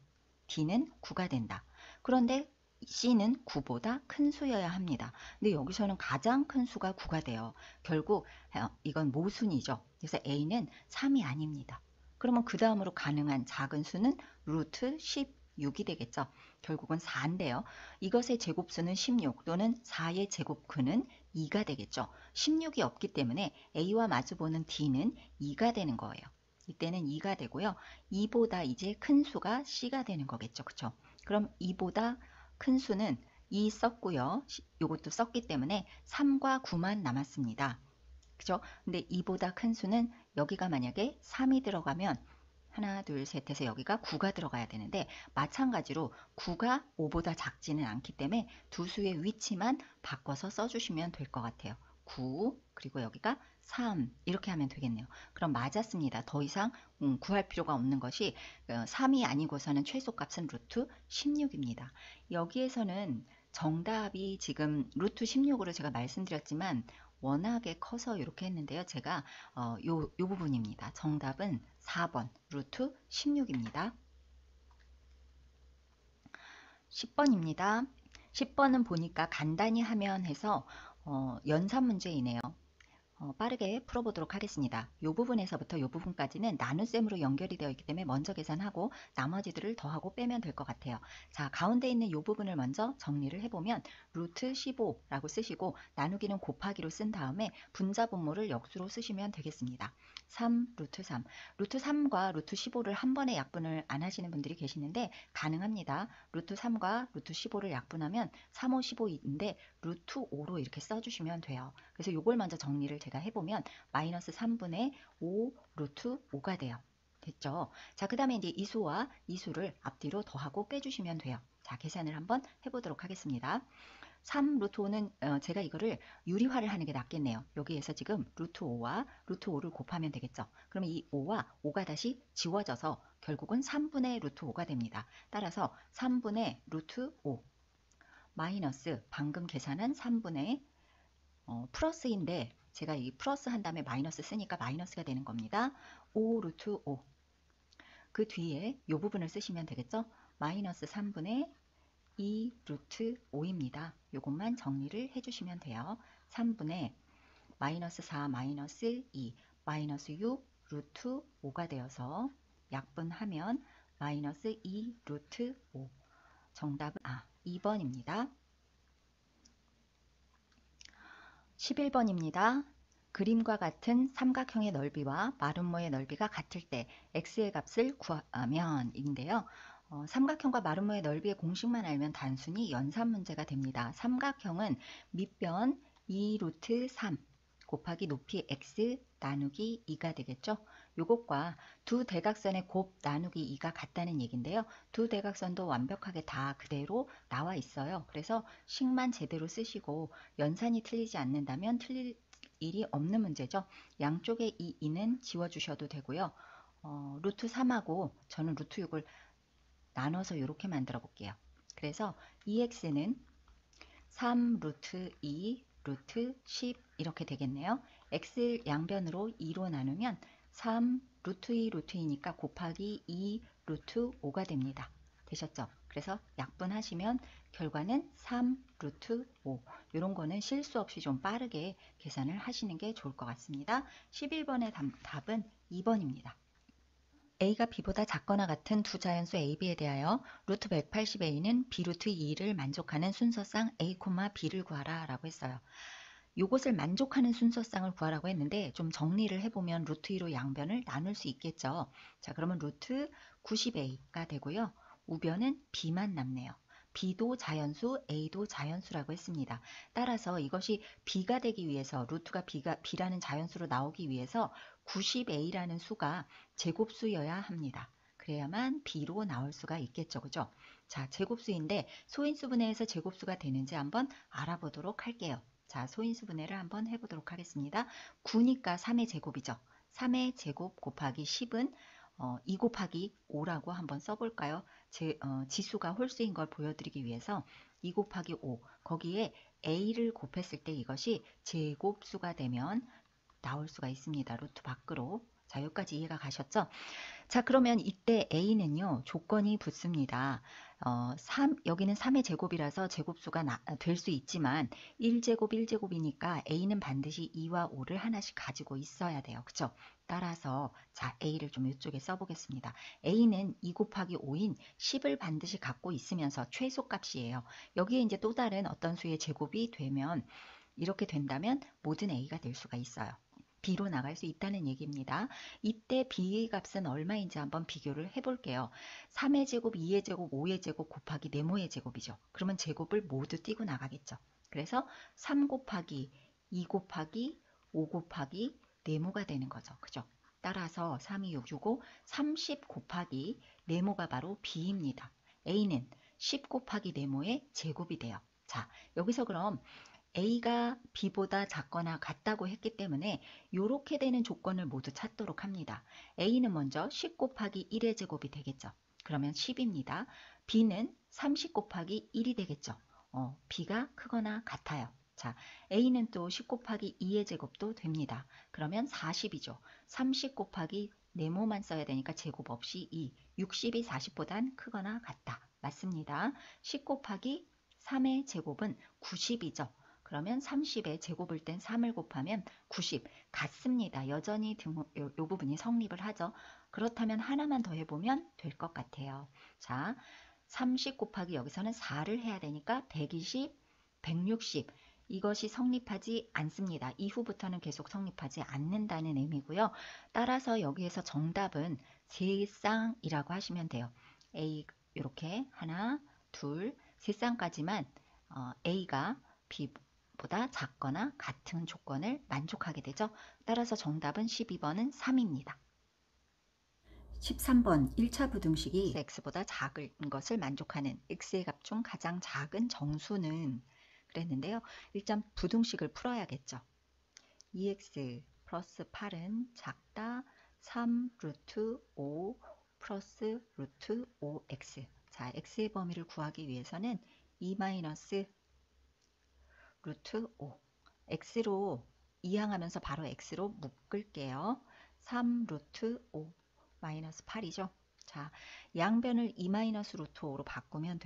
D는 9가 된다. 그런데 C는 9보다 큰 수여야 합니다. 근데 여기서는 가장 큰 수가 9가 돼요. 결국 이건 모순이죠. 그래서 A는 3이 아닙니다. 그러면 그 다음으로 가능한 작은 수는 루트 16이 되겠죠. 결국은 4인데요. 이것의 제곱수는 16 또는 4의 제곱근은 2가 되겠죠. 16이 없기 때문에 A와 마주보는 D는 2가 되는 거예요. 이때는 2가 되고요. 2보다 이제 큰 수가 C가 되는 거겠죠. 그쵸? 그럼 2보다 큰 수는 2 썼고요. 이것도 썼기 때문에 3과 9만 남았습니다. 그죠? 근데 2보다 큰 수는 여기가 만약에 3이 들어가면 하나, 둘, 셋 해서 여기가 9가 들어가야 되는데 마찬가지로 9가 5보다 작지는 않기 때문에 두 수의 위치만 바꿔서 써주시면 될 것 같아요. 9 그리고 여기가 3 이렇게 하면 되겠네요. 그럼 맞았습니다. 더 이상 구할 필요가 없는 것이 3이 아니고서는 최소값은 루트 16입니다. 여기에서는 정답이 지금 루트 16으로 제가 말씀드렸지만 워낙에 커서 이렇게 했는데요. 제가 요 부분입니다. 정답은 4번 루트 16입니다. 10번입니다. 10번은 보니까 간단히 하면 해서 연산 문제이네요. 빠르게 풀어보도록 하겠습니다. 이 부분에서부터 이 부분까지는 나눗셈으로 연결이 되어 있기 때문에 먼저 계산하고 나머지들을 더하고 빼면 될 것 같아요. 자, 가운데 있는 이 부분을 먼저 정리를 해보면 루트 15라고 쓰시고 나누기는 곱하기로 쓴 다음에 분자 분모를 역수로 쓰시면 되겠습니다. 3 루트 3 루트 3과 루트 15를 한 번에 약분을 안 하시는 분들이 계시는데 가능합니다. 루트 3과 루트 15를 약분하면 3, 5, 15인데 루트 5로 이렇게 써주시면 돼요. 그래서 이걸 먼저 정리를 제가 해보면 마이너스 3분의 5 루트 5가 돼요. 됐죠? 자, 그 다음에 이제 이수와 이수를 앞뒤로 더하고 빼주시면 돼요. 자, 계산을 한번 해보도록 하겠습니다. 3 루트 5는 제가 이거를 유리화를 하는 게 낫겠네요. 여기에서 지금 루트 5와 루트 5를 곱하면 되겠죠. 그러면 이 5와 5가 다시 지워져서 결국은 3분의 루트 5가 됩니다. 따라서 3분의 루트 5 마이너스 방금 계산한 3분의 플러스인데 제가 이 플러스 한 다음에 마이너스 쓰니까 마이너스가 되는 겁니다. 5 루트 5 그 뒤에 이 부분을 쓰시면 되겠죠. 마이너스 3분의 2 루트 5입니다. 이것만 정리를 해주시면 돼요. 3분의 마이너스 4 마이너스 2 마이너스 6 루트 5가 되어서 약분하면 마이너스 2 루트 5 정답은 2번입니다. 11번입니다. 그림과 같은 삼각형의 넓이와 마름모의 넓이가 같을 때 x의 값을 구하면 인데요. 삼각형과 마름모의 넓이의 공식만 알면 단순히 연산 문제가 됩니다. 삼각형은 밑변 2 루트 3 곱하기 높이 x 나누기 2가 되겠죠. 요것과 두 대각선의 곱 나누기 2가 같다는 얘기인데요. 두 대각선도 완벽하게 다 그대로 나와 있어요. 그래서 식만 제대로 쓰시고 연산이 틀리지 않는다면 틀릴 일이 없는 문제죠. 양쪽의 이 2는 지워주셔도 되고요. 루트 3하고 저는 루트 6을 나눠서 이렇게 만들어 볼게요. 그래서 2x는 3 루트 2 루트 10 이렇게 되겠네요. x 양변으로 2로 나누면 3 루트 2 루트 2니까 곱하기 2 루트 5가 됩니다. 되셨죠? 그래서 약분하시면 결과는 3 루트 5 이런 거는 실수 없이 좀 빠르게 계산을 하시는 게 좋을 것 같습니다. 11번의 답은 2번입니다. a가 b보다 작거나 같은 두 자연수 a, b에 대하여 루트 180a는 b 루트 2를 만족하는 순서상 a, b를 구하라 라고 했어요. 이것을 만족하는 순서상을 구하라고 했는데 좀 정리를 해보면 루트 2로 양변을 나눌 수 있겠죠. 자, 그러면 루트 90a가 되고요. 우변은 b만 남네요. b도 자연수, a도 자연수라고 했습니다. 따라서 이것이 b가 되기 위해서 루트가 b라는 자연수로 나오기 위해서 90a라는 수가 제곱수여야 합니다. 그래야만 b로 나올 수가 있겠죠. 그죠? 자, 제곱수인데 소인수분해에서 제곱수가 되는지 한번 알아보도록 할게요. 자, 소인수분해를 한번 해보도록 하겠습니다. 9니까 3의 제곱이죠. 3의 제곱 곱하기 10은 2 곱하기 5라고 한번 써볼까요? 지수가 홀수인 걸 보여드리기 위해서 2 곱하기 5 거기에 a를 곱했을 때 이것이 제곱수가 되면 나올 수가 있습니다. 루트 밖으로. 자, 여기까지 이해가 가셨죠? 자, 그러면 이때 a는요. 조건이 붙습니다. 여기는 3의 제곱이라서 제곱수가 될 수 있지만 1제곱 1제곱이니까 a는 반드시 2와 5를 하나씩 가지고 있어야 돼요. 그쵸? 따라서 자, a를 좀 이쪽에 써보겠습니다. a는 2 곱하기 5인 10을 반드시 갖고 있으면서 최소값이에요. 여기에 이제 또 다른 어떤 수의 제곱이 되면 이렇게 된다면 모든 a가 될 수가 있어요. b로 나갈 수 있다는 얘기입니다. 이때 b의 값은 얼마인지 한번 비교를 해볼게요. 3의 제곱, 2의 제곱, 5의 제곱 곱하기 네모의 제곱이죠. 그러면 제곱을 모두 띄고 나가겠죠. 그래서 3 곱하기 2 곱하기 5 곱하기 네모가 되는 거죠. 그죠? 따라서 3, 2, 6, 6, 5, 30 곱하기 네모가 바로 b입니다. a는 10 곱하기 네모의 제곱이 돼요. 자, 여기서 그럼 a가 b보다 작거나 같다고 했기 때문에 이렇게 되는 조건을 모두 찾도록 합니다. a는 먼저 10 곱하기 1의 제곱이 되겠죠. 그러면 10입니다. b는 30 곱하기 1이 되겠죠. b가 크거나 같아요. 자, a는 또 10 곱하기 2의 제곱도 됩니다. 그러면 40이죠. 30 곱하기 네모만 써야 되니까 제곱 없이 2. 60이 40보단 크거나 같다. 맞습니다. 10 곱하기 3의 제곱은 90이죠. 그러면 30에 제곱을 땐 3을 곱하면 90 같습니다. 여전히 이 부분이 성립을 하죠. 그렇다면 하나만 더 해보면 될 것 같아요. 자, 30 곱하기 여기서는 4를 해야 되니까 120, 160 이것이 성립하지 않습니다. 이후부터는 계속 성립하지 않는다는 의미고요. 따라서 여기에서 정답은 세 쌍이라고 하시면 돼요. A 이렇게 하나, 둘, 세 쌍까지만 A가 B 보다 작거나 같은 조건을 만족하게 되죠. 따라서 정답은 12번은 3입니다. 13번 1차 부등식이 x보다 작은 것을 만족하는 x의 값 중 가장 작은 정수는 그랬는데요. 일단 부등식을 풀어야겠죠. 2x 플러스 8은 작다 3 루트 5 플러스 루트 5x. 자, x의 범위를 구하기 위해서는 2 마이너스 루트 5 x로 이항하면서 바로 x로 묶을게요. 3 루트 5 마이너스 8이죠. 자, 양변을 2 마이너스 루트 5로 바꾸면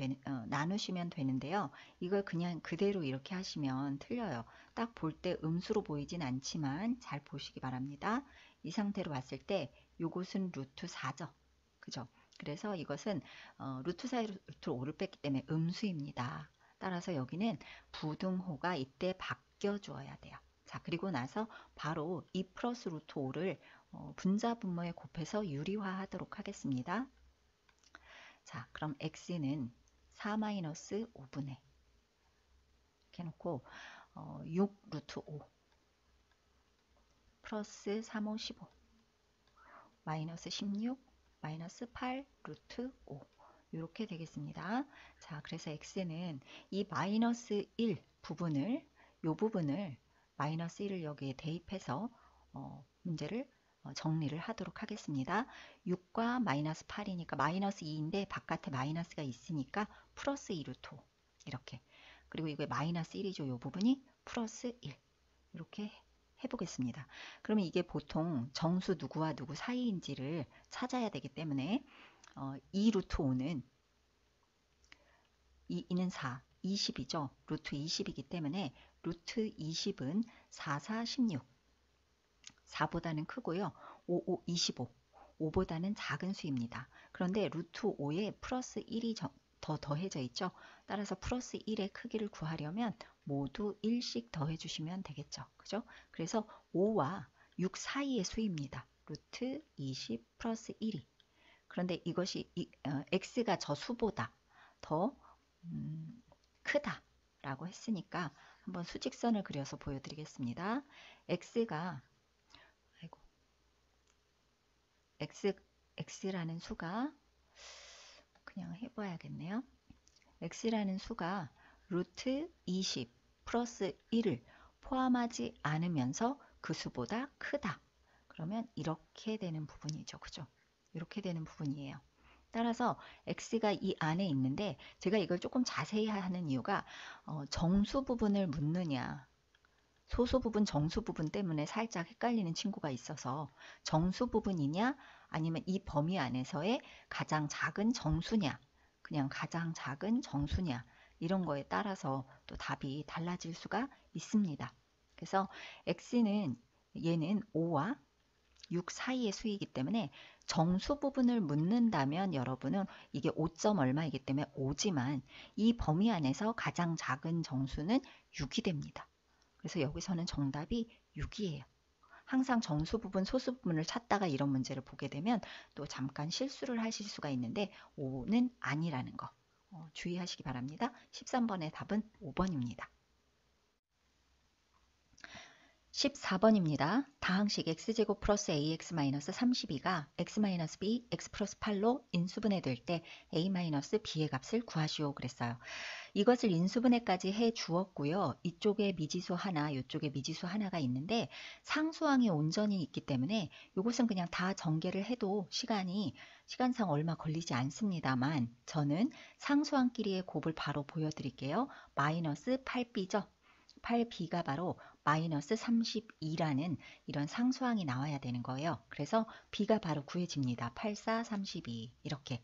나누시면 되는데요. 이걸 그냥 그대로 이렇게 하시면 틀려요. 딱 볼 때 음수로 보이진 않지만 잘 보시기 바랍니다. 이 상태로 왔을 때 요것은 루트 4죠. 그죠? 그래서 이것은 루트 4에 루트 5를 뺐기 때문에 음수입니다. 따라서 여기는 부등호가 이때 바뀌어 주어야 돼요. 자, 그리고 나서 바로 2 플러스 루트 5를 분자 분모에 곱해서 유리화 하도록 하겠습니다. 자, 그럼 x는 4 마이너스 5분의 이렇게 해놓고 6 루트 5 플러스 3, 5, 15 마이너스 16 마이너스 8 루트 5 이렇게 되겠습니다. 자, 그래서 x는 이 마이너스 1 부분을 요 부분을 마이너스 1을 여기에 대입해서 문제를 정리를 하도록 하겠습니다. 6과 마이너스 8이니까 마이너스 2인데 바깥에 마이너스가 있으니까 플러스 2 루트 5 이렇게. 그리고 이게 마이너스 1이죠. 요 부분이 플러스 1 이렇게 해보겠습니다. 그러면 이게 보통 정수 누구와 누구 사이인지를 찾아야 되기 때문에 2 루트 5는 2는 4, 20이죠. 루트 20이기 때문에 루트 20은 4, 4, 16 4보다는 크고요. 5, 5, 25 5보다는 작은 수입니다. 그런데 루트 5에 플러스 1이 더 더해져 있죠. 따라서 플러스 1의 크기를 구하려면 모두 1씩 더해 주시면 되겠죠. 그죠? 그래서 5와 6 사이의 수입니다. 루트 20 플러스 1이. 그런데 이것이 x가 저 수보다 더 크다 라고 했으니까 한번 수직선을 그려서 보여드리겠습니다. x가 아이고, x라는 수가 그냥 해봐야겠네요. x라는 수가 루트 20 플러스 1을 포함하지 않으면서 그 수보다 크다. 그러면 이렇게 되는 부분이죠. 그죠? 이렇게 되는 부분이에요. 따라서 x가 이 안에 있는데 제가 이걸 조금 자세히 하는 이유가 정수 부분을 묻느냐 소수 부분 정수 부분 때문에 살짝 헷갈리는 친구가 있어서 정수 부분이냐 아니면 이 범위 안에서의 가장 작은 정수냐 그냥 가장 작은 정수냐 이런 거에 따라서 또 답이 달라질 수가 있습니다. 그래서 x는 얘는 5와 6 사이의 수이기 때문에 정수 부분을 묻는다면 여러분은 이게 5점 얼마이기 때문에 5지만 이 범위 안에서 가장 작은 정수는 6이 됩니다. 그래서 여기서는 정답이 6이에요. 항상 정수 부분, 소수 부분을 찾다가 이런 문제를 보게 되면 또 잠깐 실수를 하실 수가 있는데 5는 아니라는 거 주의하시기 바랍니다. 13번의 답은 5번입니다. 14번입니다. 다항식 x제곱 플러스 ax 마이너스 32가 x-b, x 플러스 8로 인수분해될 때 a-b의 값을 구하시오 그랬어요. 이것을 인수분해까지 해 주었고요. 이쪽에 미지수 하나, 이쪽에 미지수 하나가 있는데 상수항이 온전히 있기 때문에 이것은 그냥 다 전개를 해도 시간상 얼마 걸리지 않습니다만 저는 상수항끼리의 곱을 바로 보여드릴게요. 마이너스 8b죠. 8b가 바로 마이너스 32라는 이런 상수항이 나와야 되는 거예요. 그래서 b가 바로 구해집니다. 8, 4, 32 이렇게.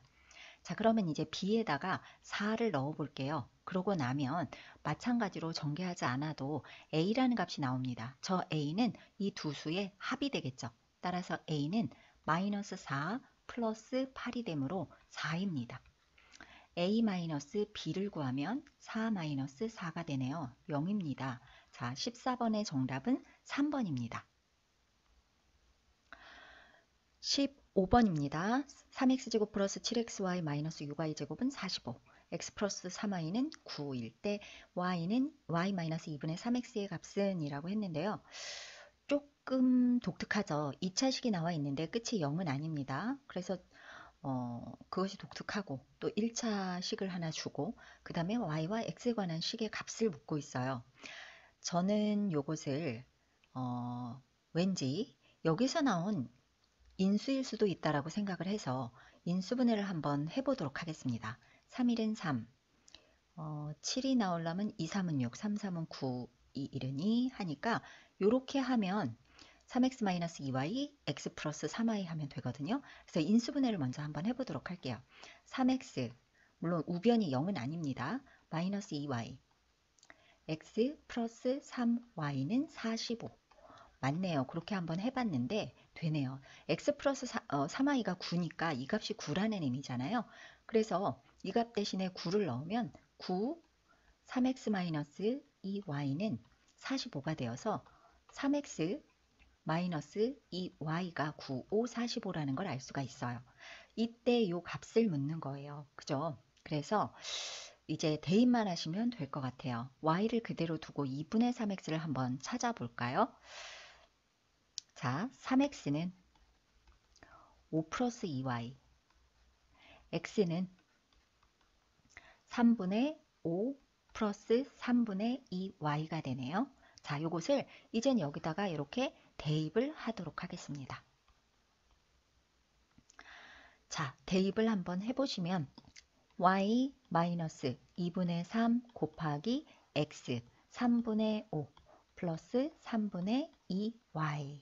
자, 그러면 이제 b에다가 4를 넣어 볼게요. 그러고 나면 마찬가지로 전개하지 않아도 a라는 값이 나옵니다. 저 a는 이 두 수의 합이 되겠죠. 따라서 a는 마이너스 4 플러스 8이 되므로 4입니다. a-b를 구하면 4-4가 되네요. 0입니다. 자, 14번의 정답은 3번입니다. 15번입니다. 3x제곱 플러스 7xy 마이너스 6y제곱은 45. x 플러스 3y는 9일 때 y는 y 마이너스 2분의 3x의 값은 이라고 했는데요. 조금 독특하죠. 2차식이 나와 있는데 끝이 0은 아닙니다. 그래서 그것이 독특하고 또 1차식을 하나 주고 그 다음에 y와 x에 관한 식의 값을 묻고 있어요. 저는 요것을 왠지 여기서 나온 인수일 수도 있다라고 생각을 해서 인수분해를 한번 해보도록 하겠습니다. 3일은 3, 7이 나오려면 2, 3은 6, 3, 3은 9, 2, 1은 2 하니까 이렇게 하면 3x-2y, x 플러스 3y 하면 되거든요. 그래서 인수분해를 먼저 한번 해보도록 할게요. 3x, 물론 우변이 0은 아닙니다. 마이너스 2y, x 플러스 3y는 45. 맞네요. 그렇게 한번 해봤는데 되네요. x 플러스 3y가 9니까 이 값이 9라는 의미잖아요. 그래서 이 값 대신에 9를 넣으면 9, 3x 마이너스 2y는 45가 되어서 3x 마이너스 2y가 9, 5, 45라는 걸 알 수가 있어요. 이때 이 값을 묻는 거예요. 그죠? 그래서 이제 대입만 하시면 될 것 같아요. y를 그대로 두고 2분의 3x를 한번 찾아볼까요? 자, 3x는 5 플러스 2y, x는 3분의 5 플러스 3분의 2y가 되네요. 자, 요것을 이젠 여기다가 이렇게 대입을 하도록 하겠습니다. 자, 대입을 한번 해보시면 y 마이너스 2분의 3 곱하기 x 3분의 5 플러스 3분의 2y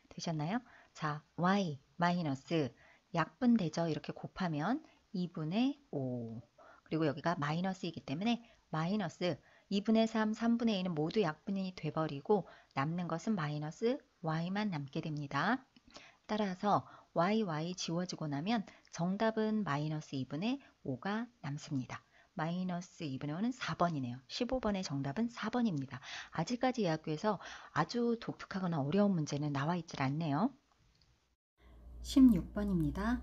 되셨나요? 자, y 마이너스 약분되죠. 이렇게 곱하면 2분의 5 그리고 여기가 마이너스이기 때문에 마이너스 2분의 3, 3분의 2는 모두 약분이 돼버리고 남는 것은 마이너스 y만 남게 됩니다. 따라서 y 지워지고 나면 정답은 마이너스 2분의 5가 남습니다. 마이너스 2분의 5는 4번이네요. 15번의 정답은 4번입니다. 아직까지 이 학교에서 아주 독특하거나 어려운 문제는 나와 있질 않네요. 16번입니다.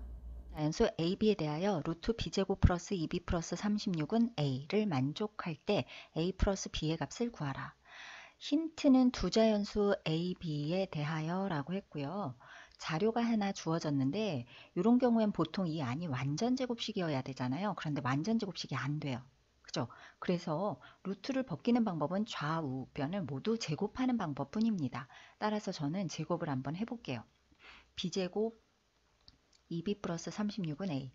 자연수 AB에 대하여 루트 B제곱 플러스 2B 플러스 36은 A를 만족할 때 A 플러스 B의 값을 구하라. 힌트는 두 자연수 A, B에 대하여 라고 했고요. 자료가 하나 주어졌는데 이런 경우엔 보통 이 안이 완전 제곱식이어야 되잖아요. 그런데 완전 제곱식이 안 돼요. 그죠? 그래서 루트를 벗기는 방법은 좌우변을 모두 제곱하는 방법뿐입니다. 따라서 저는 제곱을 한번 해볼게요. B제곱 2b 플러스 36은 a.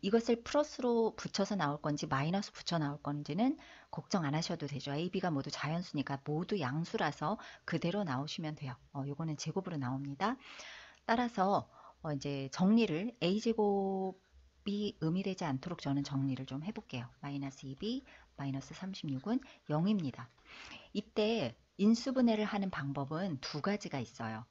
이것을 플러스로 붙여서 나올 건지 마이너스 붙여 나올 건지는 걱정 안 하셔도 되죠. a, b가 모두 자연수니까 모두 양수라서 그대로 나오시면 돼요. 요거는 제곱으로 나옵니다. 따라서 이제 정리를 a제곱이 의미되지 않도록 저는 정리를 좀 해볼게요. 마이너스 2b 마이너스 36은 0입니다. 이때 인수분해를 하는 방법은 두 가지가 있어요.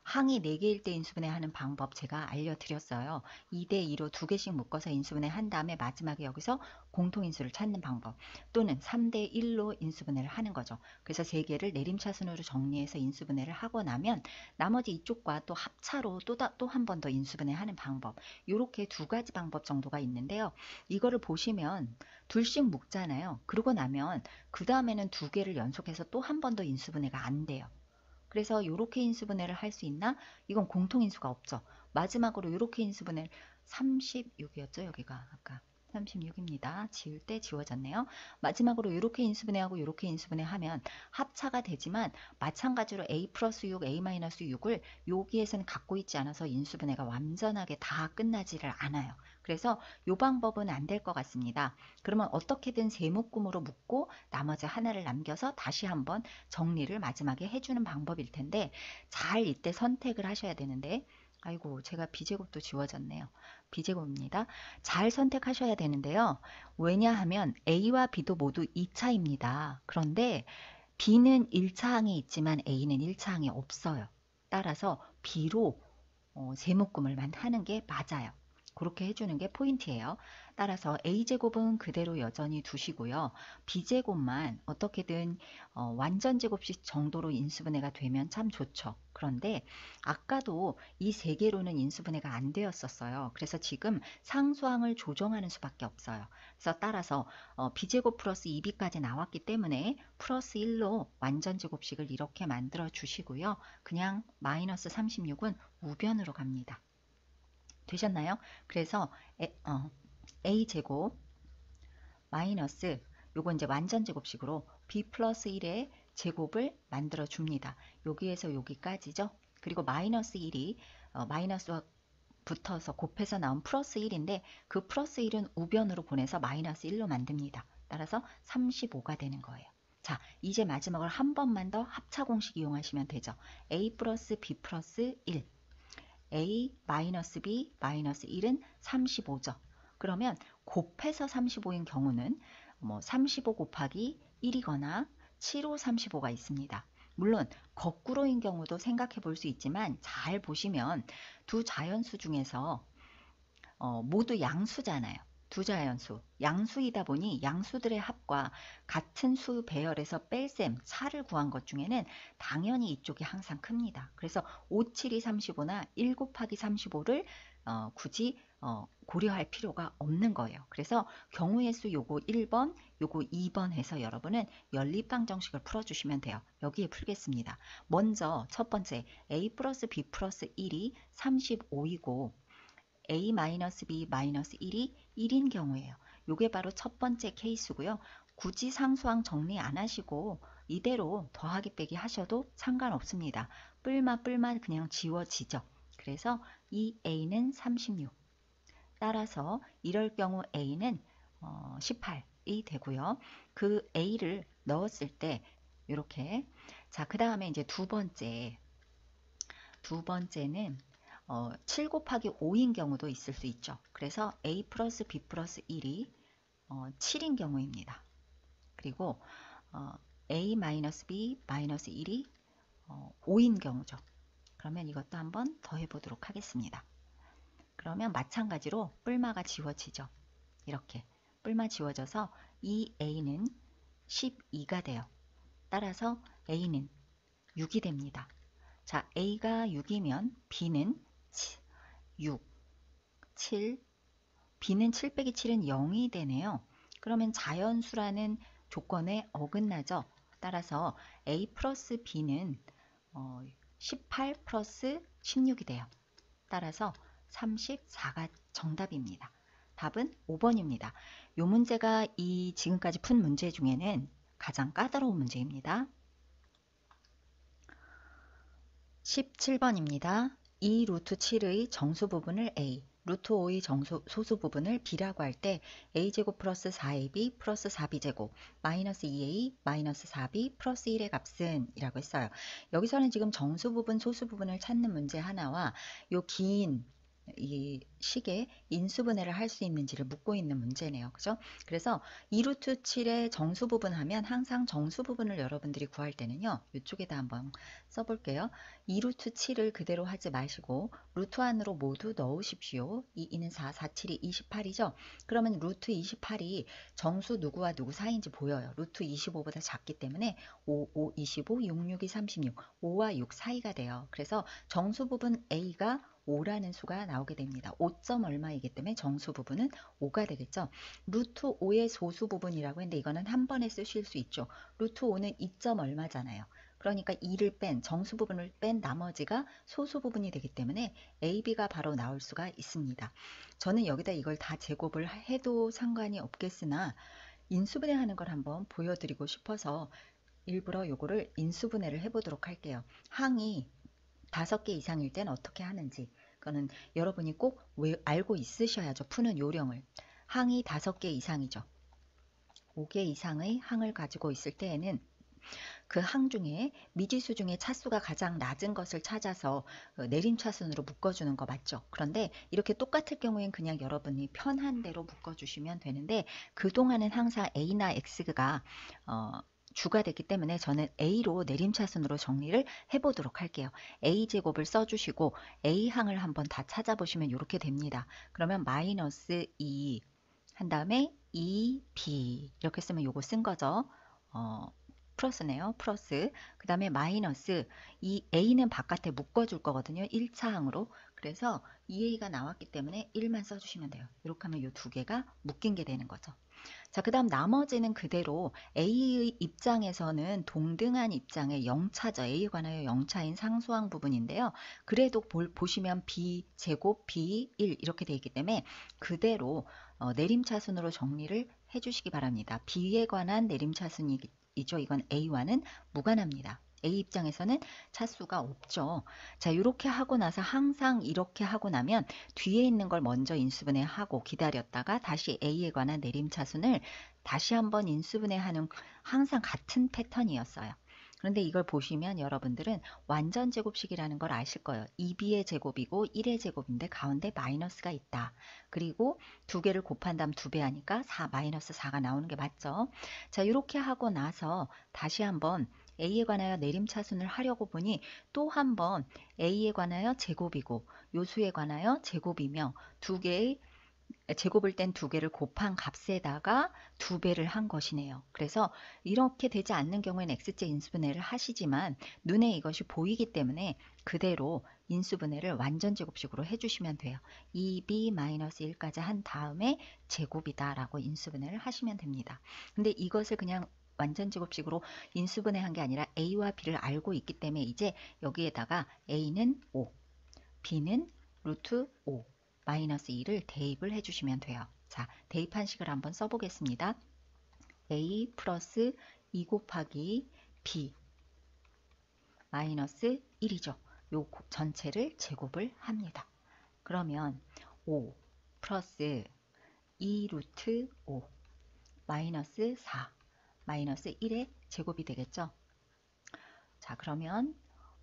항이 4개일 때 인수분해 하는 방법 제가 알려드렸어요. 2대2로 2개씩 묶어서 인수분해 한 다음에 마지막에 여기서 공통인수를 찾는 방법, 또는 3대1로 인수분해를 하는 거죠. 그래서 3개를 내림차순으로 정리해서 인수분해를 하고 나면 나머지 이쪽과 또 합차로 또 한 번 더 인수분해 하는 방법, 이렇게 두 가지 방법 정도가 있는데요. 이거를 보시면 둘씩 묶잖아요. 그러고 나면 그 다음에는 2개를 연속해서 또 한 번 더 인수분해가 안 돼요. 그래서 이렇게 인수분해를 할 수 있나? 이건 공통인수가 없죠. 마지막으로 이렇게 인수분해를 36이었죠. 여기가 아까 36입니다. 지울 때 지워졌네요. 마지막으로 이렇게 인수분해하고 이렇게 인수분해하면 합차가 되지만 마찬가지로 a 플러스 6, a 마이너스 6을 여기에서는 갖고 있지 않아서 인수분해가 완전하게 다 끝나지를 않아요. 그래서 이 방법은 안 될 것 같습니다. 그러면 어떻게든 세 묶음으로 묶고 나머지 하나를 남겨서 다시 한번 정리를 마지막에 해주는 방법일 텐데 잘 이때 선택을 하셔야 되는데, 아이고 제가 B제곱도 지워졌네요. B제곱입니다. 잘 선택하셔야 되는데요. 왜냐하면 A와 B도 모두 2차입니다. 그런데 B는 1차항이 있지만 A는 1차항이 없어요. 따라서 B로 세묶음을만 하는 게 맞아요. 그렇게 해주는 게 포인트예요. 따라서 A제곱은 그대로 여전히 두시고요. B제곱만 어떻게든 완전 제곱식 정도로 인수분해가 되면 참 좋죠. 그런데 아까도 이 세 개로는 인수분해가 안 되었었어요. 그래서 지금 상수항을 조정하는 수밖에 없어요. 그래서 따라서 B제곱 플러스 2B까지 나왔기 때문에 플러스 1로 완전 제곱식을 이렇게 만들어 주시고요. 그냥 마이너스 36은 우변으로 갑니다. 되셨나요? 그래서 A제곱 마이너스 요거 이제 완전 제곱식으로 B 플러스 1의 제곱을 만들어 줍니다. 여기에서 여기까지죠. 그리고 마이너스 1이 마이너스와 붙어서 곱해서 나온 플러스 1인데 그 플러스 1은 우변으로 보내서 마이너스 1로 만듭니다. 따라서 35가 되는 거예요. 자, 이제 마지막으로 한 번만 더 합차 공식 이용하시면 되죠. A 플러스 B 플러스 1 A 마이너스 B 마이너스 1은 35죠. 그러면 곱해서 35인 경우는 35 곱하기 1이거나 7호 35가 있습니다. 물론 거꾸로인 경우도 생각해 볼 수 있지만 잘 보시면 두 자연수 중에서 모두 양수잖아요. 두 자연수, 양수이다 보니 양수들의 합과 같은 수 배열에서 뺄셈, 차를 구한 것 중에는 당연히 이쪽이 항상 큽니다. 그래서 5, 7이 35나 1 곱하기 35를 굳이 고려할 필요가 없는 거예요. 그래서 경우의 수 요거 1번, 요거 2번 해서 여러분은 연립방정식을 풀어주시면 돼요. 여기에 풀겠습니다. 먼저 첫 번째 A 플러스 B 플러스 1이 35이고 A-B-1이 1인 경우예요. 이게 바로 첫 번째 케이스고요. 굳이 상수항 정리 안 하시고 이대로 더하기 빼기 하셔도 상관없습니다. 뿔마 그냥 지워지죠. 그래서 이 A는 36. 따라서 이럴 경우 A는 18이 되고요. 그 A를 넣었을 때 이렇게, 자, 그 다음에 이제 두 번째는 7 곱하기 5인 경우도 있을 수 있죠. 그래서 A 플러스 B 플러스 1이 7인 경우입니다. 그리고 A 마이너스 B 마이너스 1이 5인 경우죠. 그러면 이것도 한번 더 해보도록 하겠습니다. 그러면 마찬가지로 뿔마가 지워지죠. 이렇게 뿔마 지워져서 이 A는 12가 돼요. 따라서 A는 6이 됩니다. 자, A가 6이면 B는 6. 7, b는 7 빼기 7은 0이 되네요. 그러면 자연수라는 조건에 어긋나죠. 따라서 a 플러스 b는 18 플러스 16이 돼요. 따라서 34가 정답입니다. 답은 5번입니다. 이 문제가 지금까지 푼 문제 중에는 가장 까다로운 문제입니다. 17번입니다. 이 루트 7의 정수 부분을 a, 루트 5의 소수 부분을 b라고 할 때 a제곱 플러스 4ab 플러스 4b제곱 마이너스 2a 마이너스 4b 플러스 1의 값은 이라고 했어요. 여기서는 지금 정수 부분, 소수 부분을 찾는 문제 하나와 요 긴 이 식의 인수분해를 할 수 있는지를 묻고 있는 문제네요. 그죠? 그래서 2루트 7의 정수 부분 하면 항상 정수 부분을 여러분들이 구할 때는요. 이쪽에다 한번 써볼게요. 2루트 7을 그대로 하지 마시고 루트 안으로 모두 넣으십시오. 2는 4, 4, 7이 28이죠. 그러면 루트 28이 정수 누구와 누구 사이인지 보여요. 루트 25보다 작기 때문에 5, 5, 25, 6, 6이 36, 5와 6 사이가 돼요. 그래서 정수 부분 A가 5라는 수가 나오게 됩니다. 5점 얼마이기 때문에 정수 부분은 5가 되겠죠. 루트 5의 소수 부분이라고 했는데 이거는 한 번에 쓰실 수 있죠. 루트 5는 2점 얼마잖아요. 그러니까 2를 뺀 정수 부분을 뺀 나머지가 소수 부분이 되기 때문에 AB가 바로 나올 수가 있습니다. 저는 여기다 이걸 다 제곱을 해도 상관이 없겠으나 인수분해하는 걸 한번 보여드리고 싶어서 일부러 요거를 인수분해를 해보도록 할게요. 항이 5개 이상일 땐 어떻게 하는지 그거는 여러분이 꼭 알고 있으셔야죠. 푸는 요령을. 항이 5개 이상이죠. 5개 이상의 항을 가지고 있을 때에는 그 항 중에 미지수 중에 차수가 가장 낮은 것을 찾아서 내림차순으로 묶어주는 거 맞죠? 그런데 이렇게 똑같을 경우엔 그냥 여러분이 편한 대로 묶어주시면 되는데 그동안은 항상 A나 X가 주가 됐기 때문에 저는 A로 내림차순으로 정리를 해보도록 할게요. A제곱을 써주시고 A항을 한번 다 찾아보시면 이렇게 됩니다. 그러면 마이너스 2 한 다음에 2B 이렇게 쓰면 요거 쓴 거죠. 플러스네요. 플러스. 그 다음에 마이너스 이 A는 바깥에 묶어줄 거거든요. 1차항으로. 그래서 2A가 나왔기 때문에 1만 써주시면 돼요. 이렇게 하면 이 두 개가 묶인 게 되는 거죠. 자, 그 다음 나머지는 그대로 A의 입장에서는 동등한 입장에 0차죠. A에 관하여 0차인 상수항 부분인데요. 그래도 보시면 B제곱 B1 이렇게 되어 있기 때문에 그대로 내림차순으로 정리를 해주시기 바랍니다. B에 관한 내림차순이죠. 이건 A와는 무관합니다. A 입장에서는 차수가 없죠. 자, 이렇게 하고 나서 항상 이렇게 하고 나면 뒤에 있는 걸 먼저 인수분해하고 기다렸다가 다시 A에 관한 내림차순을 다시 한번 인수분해하는 항상 같은 패턴이었어요. 그런데 이걸 보시면 여러분들은 완전 제곱식이라는 걸 아실 거예요. 2b의 제곱이고 1의 제곱인데 가운데 마이너스가 있다. 그리고 두 개를 곱한 다음 2배 하니까 4, 마이너스 4가 나오는 게 맞죠. 자, 이렇게 하고 나서 다시 한번 A에 관하여 내림차순을 하려고 보니 또 한번 A에 관하여 제곱이고 요수에 관하여 제곱이며 두 개의 제곱을 뗀 두 개를 곱한 값에다가 2배를 한 것이네요. 그래서 이렇게 되지 않는 경우에는 X제 인수분해를 하시지만 눈에 이것이 보이기 때문에 그대로 인수분해를 완전 제곱식으로 해주시면 돼요. 2b-1까지 한 다음에 제곱이다 라고 인수분해를 하시면 됩니다. 근데 이것을 그냥 완전 제곱식으로 인수분해한 게 아니라 A와 B를 알고 있기 때문에 이제 여기에다가 A는 5, B는 루트 5, 마이너스 2를 대입을 해주시면 돼요. 자, 대입한 식을 한번 써보겠습니다. A 플러스 2 곱하기 B 마이너스 1이죠. 요 전체를 제곱을 합니다. 그러면 5 플러스 2 루트 5 마이너스 4 마이너스 1의 제곱이 되겠죠. 자, 그러면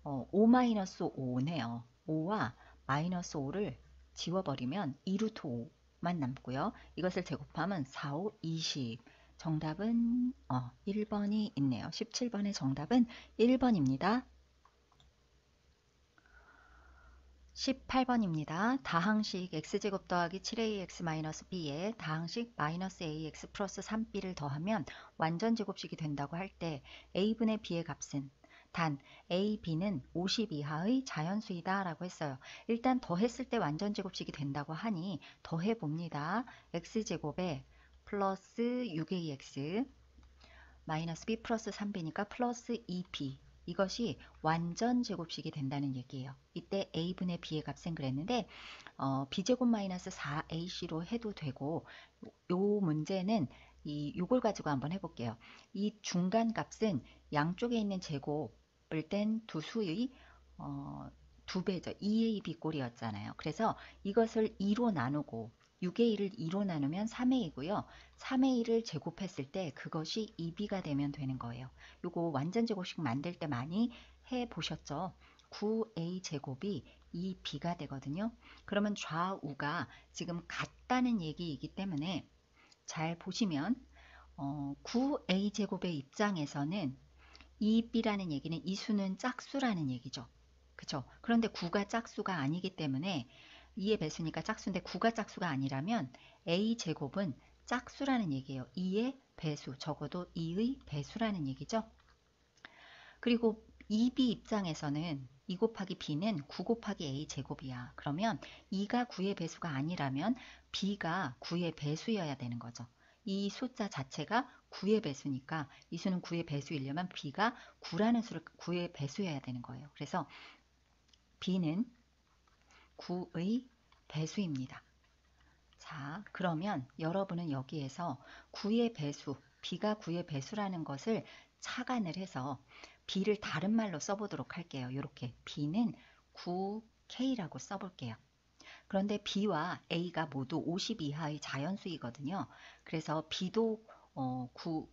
5 마이너스 5네요. 5와 마이너스 5를 지워버리면 2루트 5만 남고요. 이것을 제곱하면 4, 5, 20. 정답은 1번이 있네요. 17번의 정답은 1번입니다. 18번입니다. 다항식 x제곱 더하기 7ax-b에 다항식 마이너스 ax 플러스 3b를 더하면 완전 제곱식이 된다고 할 때 a분의 b의 값은 단 a, b는 50 이하의 자연수이다 라고 했어요. 일단 더했을 때 완전제곱식이 된다고 하니 더해봅니다. x제곱에 플러스 6ax 마이너스 b 플러스 3b니까 플러스 2b, 이것이 완전 제곱식이 된다는 얘기예요. 이때 a분의 b의 값은 그랬는데 b제곱 마이너스 4ac로 해도 되고, 요 문제는 요걸 가지고 한번 해볼게요. 이 중간 값은 양쪽에 있는 제곱을 뗀 두 수의 두 배죠. 2ab 꼴이었잖아요. 그래서 이것을 2로 나누고 6의 1을 2로 나누면 3의 2고요. 3의 1을 제곱했을 때 그것이 2b가 되면 되는 거예요. 요거 완전 제곱식 만들 때 많이 해보셨죠? 9a 제곱이 2b가 되거든요. 그러면 좌우가 지금 같다는 얘기이기 때문에 잘 보시면 9a 제곱의 입장에서는 2b라는 얘기는 이 수는 짝수라는 얘기죠. 그쵸? 그런데 9가 짝수가 아니기 때문에 2의 배수니까 짝수인데 9가 짝수가 아니라면 a 제곱은 짝수라는 얘기예요. 2의 배수, 적어도 2의 배수라는 얘기죠. 그리고 2b 입장에서는 2 곱하기 b는 9 곱하기 a 제곱이야. 그러면 2가 9의 배수가 아니라면 b가 9의 배수여야 되는 거죠. 이 숫자 자체가 9의 배수니까 이 수는 9의 배수이려면 b가 9라는 수를 9의 배수여야 되는 거예요. 그래서 b는 9의 배수입니다. 자, 그러면 여러분은 여기에서 9의 배수, b가 9의 배수라는 것을 착안을 해서 b를 다른 말로 써보도록 할게요. 이렇게 b는 9k라고 써볼게요. 그런데 b와 a가 모두 50 이하의 자연수이거든요. 그래서 b도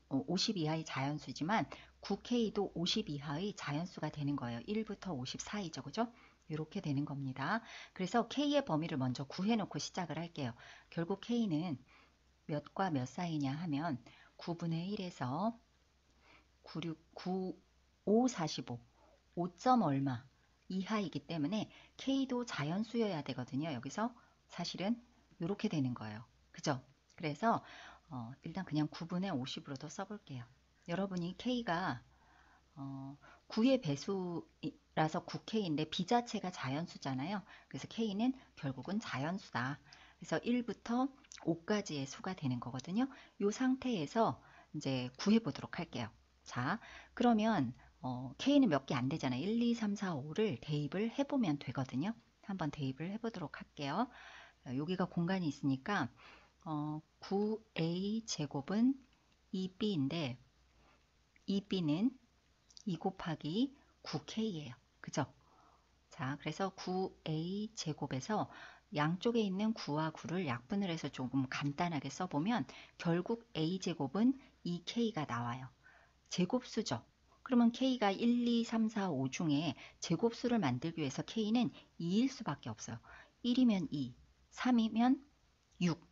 50 이하의 자연수지만 9k도 50 이하의 자연수가 되는 거예요. 1부터 50 사이죠. 그죠? 이렇게 되는 겁니다. 그래서 k의 범위를 먼저 구해놓고 시작을 할게요. 결국 k는 몇과 몇 사이냐 하면 9분의 1에서 5, 45, 5점 얼마 이하이기 때문에 k도 자연수여야 되거든요. 여기서 사실은 이렇게 되는 거예요. 그죠? 그래서 일단 그냥 9분의 50으로도 써볼게요. 여러분이 k가 9의 배수라서 9k인데 b 자체가 자연수잖아요. 그래서 k는 결국은 자연수다. 그래서 1부터 5까지의 수가 되는 거거든요. 이 상태에서 이제 구해보도록 할게요. 자, 그러면 k는 몇 개 안 되잖아요. 1, 2, 3, 4, 5를 대입을 해보면 되거든요. 한번 대입을 해보도록 할게요. 여기가 공간이 있으니까 9a 제곱은 2b인데 2b는 2 곱하기 9k예요. 그죠? 자, 그래서 9a 제곱에서 양쪽에 있는 9와 9를 약분을 해서 조금 간단하게 써보면 결국 a 제곱은 2k가 나와요. 제곱수죠. 그러면 k가 1, 2, 3, 4, 5 중에 제곱수를 만들기 위해서 k는 2일 수밖에 없어요. 1이면 2, 3이면 6,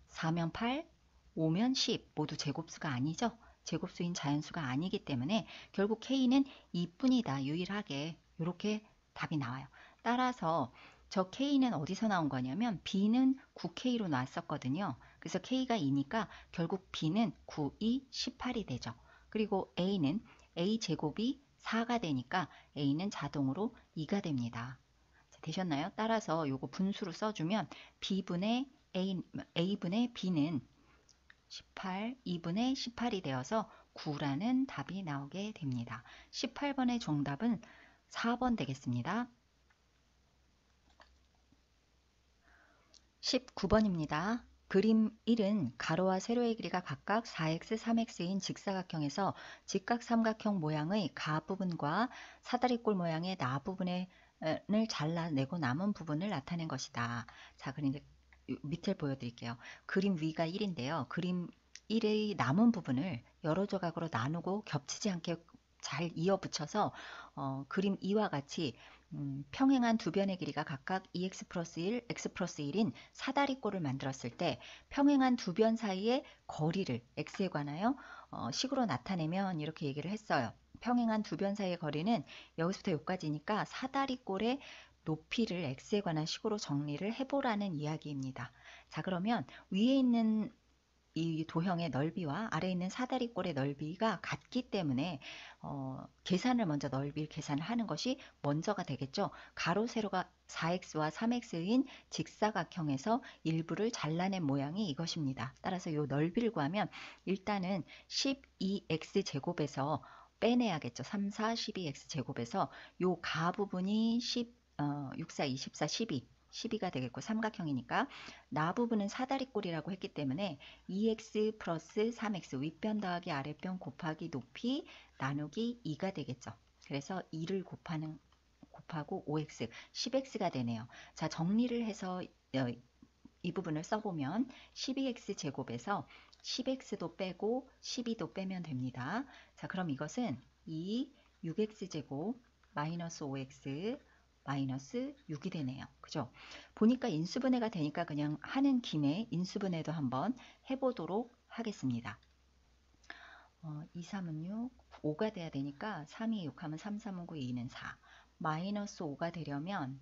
4면 8, 5면 10 모두 제곱수가 아니죠. 제곱수인 자연수가 아니기 때문에 결국 k는 2뿐이다. 유일하게 이렇게 답이 나와요. 따라서 저 k는 어디서 나온 거냐면 b는 9k로 나왔었거든요. 그래서 k가 2니까 결국 b는 9, 2, 18이 되죠. 그리고 a는 a 제곱이 4가 되니까 a는 자동으로 2가 됩니다. 자, 되셨나요? 따라서 요거 분수로 써주면 b분의 a분의 b는 18, 2분의 18이 되어서 9라는 답이 나오게 됩니다. 18번의 정답은 4번 되겠습니다. 19번입니다. 그림 1은 가로와 세로의 길이가 각각 4x, 3x인 직사각형에서 직각삼각형 모양의 가 부분과 사다리꼴 모양의 나 부분을 잘라내고 남은 부분을 나타낸 것이다. 자, 그럼 이제 밑을 보여드릴게요. 그림 위가 1인데요. 그림 1의 남은 부분을 여러 조각으로 나누고 겹치지 않게 잘 이어붙여서 그림 2와 같이 평행한 두 변의 길이가 각각 2x 플러스 1, x 플러스 1인 사다리꼴을 만들었을 때 평행한 두 변 사이의 거리를 x에 관하여 식으로 나타내면 이렇게 얘기를 했어요. 평행한 두 변 사이의 거리는 여기서부터 여기까지니까 사다리꼴의 높이를 x에 관한 식으로 정리를 해보라는 이야기입니다. 자, 그러면 위에 있는 이 도형의 넓이와 아래에 있는 사다리꼴의 넓이가 같기 때문에 계산을 먼저 넓이를 계산을 하는 것이 먼저가 되겠죠. 가로 세로가 4x와 3x인 직사각형에서 일부를 잘라낸 모양이 이것입니다. 따라서 이 넓이를 구하면 일단은 12x 제곱에서 빼내야겠죠. 3, 4, 12x 제곱에서 요 가 부분이 6, 4, 24, 12 12가 되겠고 삼각형이니까 나 부분은 사다리꼴이라고 했기 때문에 2x 플러스 3x 윗변 더하기 아랫변 곱하기 높이 나누기 2가 되겠죠. 그래서 2를 곱하고 5x, 10x가 되네요. 자, 정리를 해서 이 부분을 써보면 12x 제곱에서 10x도 빼고 12도 빼면 됩니다. 자, 그럼 이것은 6x 제곱 마이너스 5x 마이너스 6이 되네요. 그죠? 보니까 인수분해가 되니까 그냥 하는 김에 인수분해도 한번 해보도록 하겠습니다. 2, 3은 6, 5가 돼야 되니까 3이 6 하면 3, 3은 9, 2는 4. 마이너스 5가 되려면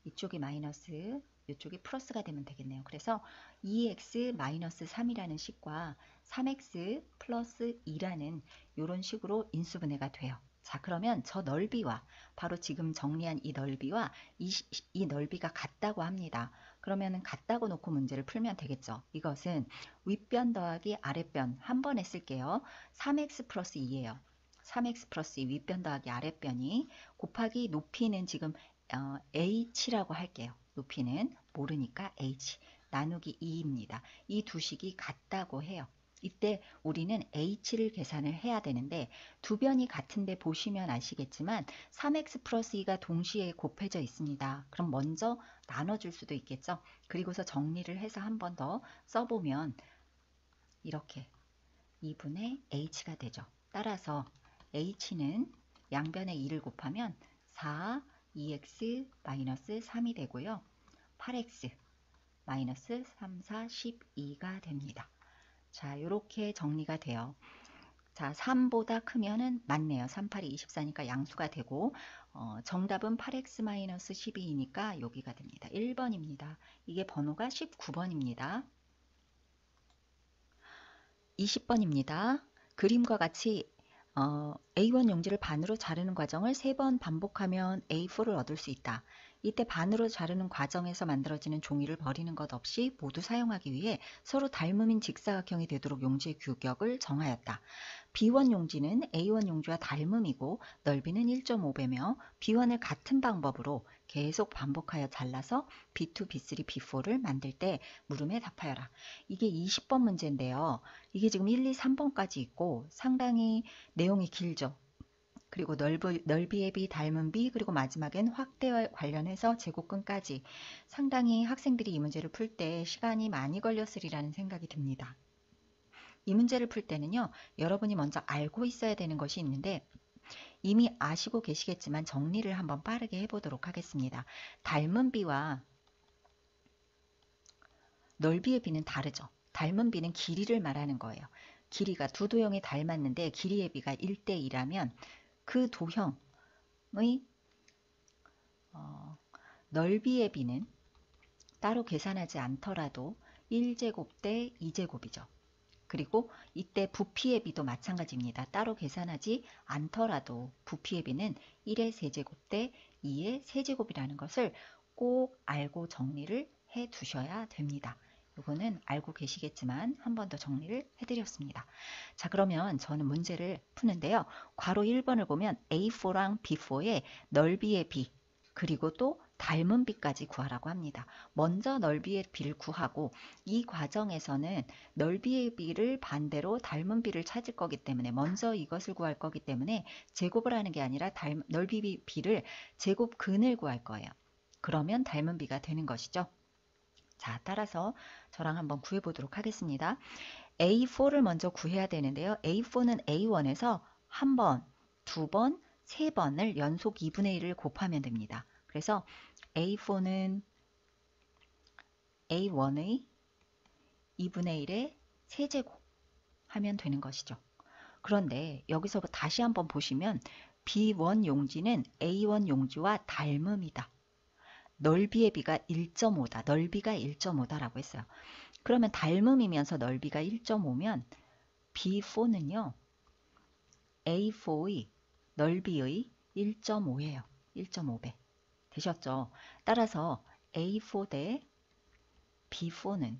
이쪽이 마이너스, 이쪽이 플러스가 되면 되겠네요. 그래서 2x 마이너스 3이라는 식과 3x 플러스 2라는 이런 식으로 인수분해가 돼요. 자, 그러면 저 넓이와 바로 지금 정리한 이 넓이와 이 넓이가 같다고 합니다. 그러면 같다고 놓고 문제를 풀면 되겠죠. 이것은 윗변 더하기 아랫변 한 번에 쓸게요. 3x 플러스 2예요. 3x 플러스 2 윗변 더하기 아랫변이 곱하기 높이는 지금 h라고 할게요. 높이는 모르니까 h 나누기 2입니다. 이 두 식이 같다고 해요. 이때 우리는 h를 계산을 해야 되는데 두 변이 같은데 보시면 아시겠지만 3x 플러스 2가 동시에 곱해져 있습니다. 그럼 먼저 나눠줄 수도 있겠죠. 그리고서 정리를 해서 한 번 더 써보면 이렇게 2분의 h가 되죠. 따라서 h는 양변에 2를 곱하면 4, 2x 마이너스 3이 되고요. 8x 마이너스 3, 4, 12가 됩니다. 자, 이렇게 정리가 돼요. 자, 3보다 크면은 맞네요. 3, 8이 24니까 양수가 되고 정답은 8x-12이니까 여기가 됩니다. 1번입니다. 이게 번호가 19번입니다. 20번입니다. 그림과 같이 A1 용지를 반으로 자르는 과정을 3번 반복하면 A4를 얻을 수 있다. 이때 반으로 자르는 과정에서 만들어지는 종이를 버리는 것 없이 모두 사용하기 위해 서로 닮음인 직사각형이 되도록 용지의 규격을 정하였다. B1 용지는 A1 용지와 닮음이고 넓이는 1.5배며 B1을 같은 방법으로 계속 반복하여 잘라서 B2, B3, B4를 만들 때 물음에 답하여라. 이게 20번 문제인데요. 이게 지금 1, 2, 3번까지 있고 상당히 내용이 길죠. 그리고 넓이의 비, 닮은 비, 그리고 마지막엔 확대와 관련해서 제곱근까지 상당히 학생들이 이 문제를 풀 때 시간이 많이 걸렸으리라는 생각이 듭니다. 이 문제를 풀 때는요, 여러분이 먼저 알고 있어야 되는 것이 있는데 이미 아시고 계시겠지만 정리를 한번 빠르게 해보도록 하겠습니다. 닮은 비와 넓이의 비는 다르죠. 닮은 비는 길이를 말하는 거예요. 길이가 두 도형이 닮았는데 길이의 비가 1대2라면 그 도형의 넓이의 비는 따로 계산하지 않더라도 1제곱 대 2제곱이죠. 그리고 이때 부피의 비도 마찬가지입니다. 따로 계산하지 않더라도 부피의 비는 1의 세제곱 대 2의 세제곱이라는 것을 꼭 알고 정리를 해 두셔야 됩니다. 이거는 알고 계시겠지만 한 번 더 정리를 해드렸습니다. 자, 그러면 저는 문제를 푸는데요. 괄호 1번을 보면 A4랑 B4의 넓이의 비 그리고 또 닮은 비까지 구하라고 합니다. 먼저 넓이의 비를 구하고 이 과정에서는 넓이의 비를 반대로 닮은 비를 찾을 거기 때문에 먼저 이것을 구할 거기 때문에 제곱을 하는 게 아니라 넓이 비를 제곱근을 구할 거예요. 그러면 닮은 비가 되는 것이죠. 자, 따라서 저랑 한번 구해보도록 하겠습니다. A4를 먼저 구해야 되는데요. A4는 A1에서 한 번, 두 번, 세 번을 연속 2분의 1을 곱하면 됩니다. 그래서 A4는 A1의 2분의 1의 세제곱 하면 되는 것이죠. 그런데 여기서 다시 한번 보시면 B1 용지는 A1 용지와 닮음이다. 넓이의 비가 1.5다. 넓이가 1.5다라고 했어요. 그러면 닮음이면서 넓이가 1.5면 B4는요. A4의 넓이의 1.5예요. 1.5배. 되셨죠? 따라서 A4 대 B4는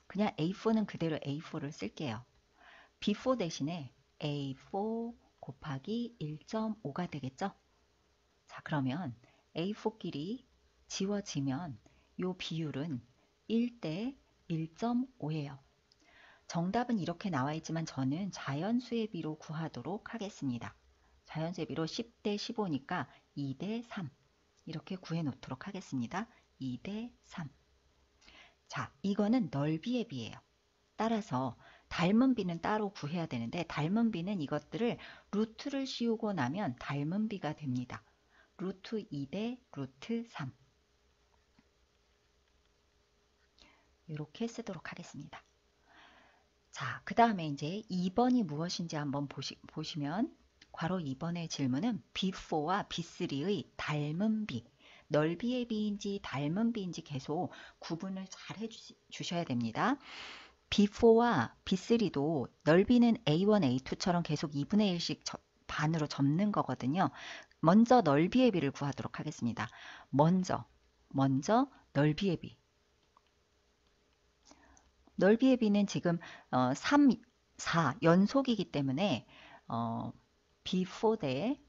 그냥 A4는 그대로 A4를 쓸게요. B4 대신에 A4 곱하기 1.5가 되겠죠? 자, 그러면 A4끼리 지워지면 요 비율은 1대 1.5예요. 정답은 이렇게 나와 있지만 저는 자연수의 비로 구하도록 하겠습니다. 자연수의 비로 10대 15니까 2대 3 이렇게 구해 놓도록 하겠습니다. 2대 3. 자, 이거는 넓이의 비예요. 따라서 닮은 비는 따로 구해야 되는데 닮은 비는 이것들을 루트를 씌우고 나면 닮은 비가 됩니다. 루트 2 대 루트 3 이렇게 쓰도록 하겠습니다. 자, 그 다음에 이제 2번이 무엇인지 한번 보시면 괄호 2번의 질문은 B4와 B3의 닮은 비, 넓이의 비인지 닮은 비인지 계속 구분을 잘 해주셔야 됩니다. B4와 B3도 넓이는 A1, A2처럼 계속 2분의 1씩 반으로 접는 거거든요. 먼저 넓이의 비를 구하도록 하겠습니다. 먼저 넓이의 비. 넓이의 비는 지금 3, 4 연속이기 때문에 B4 대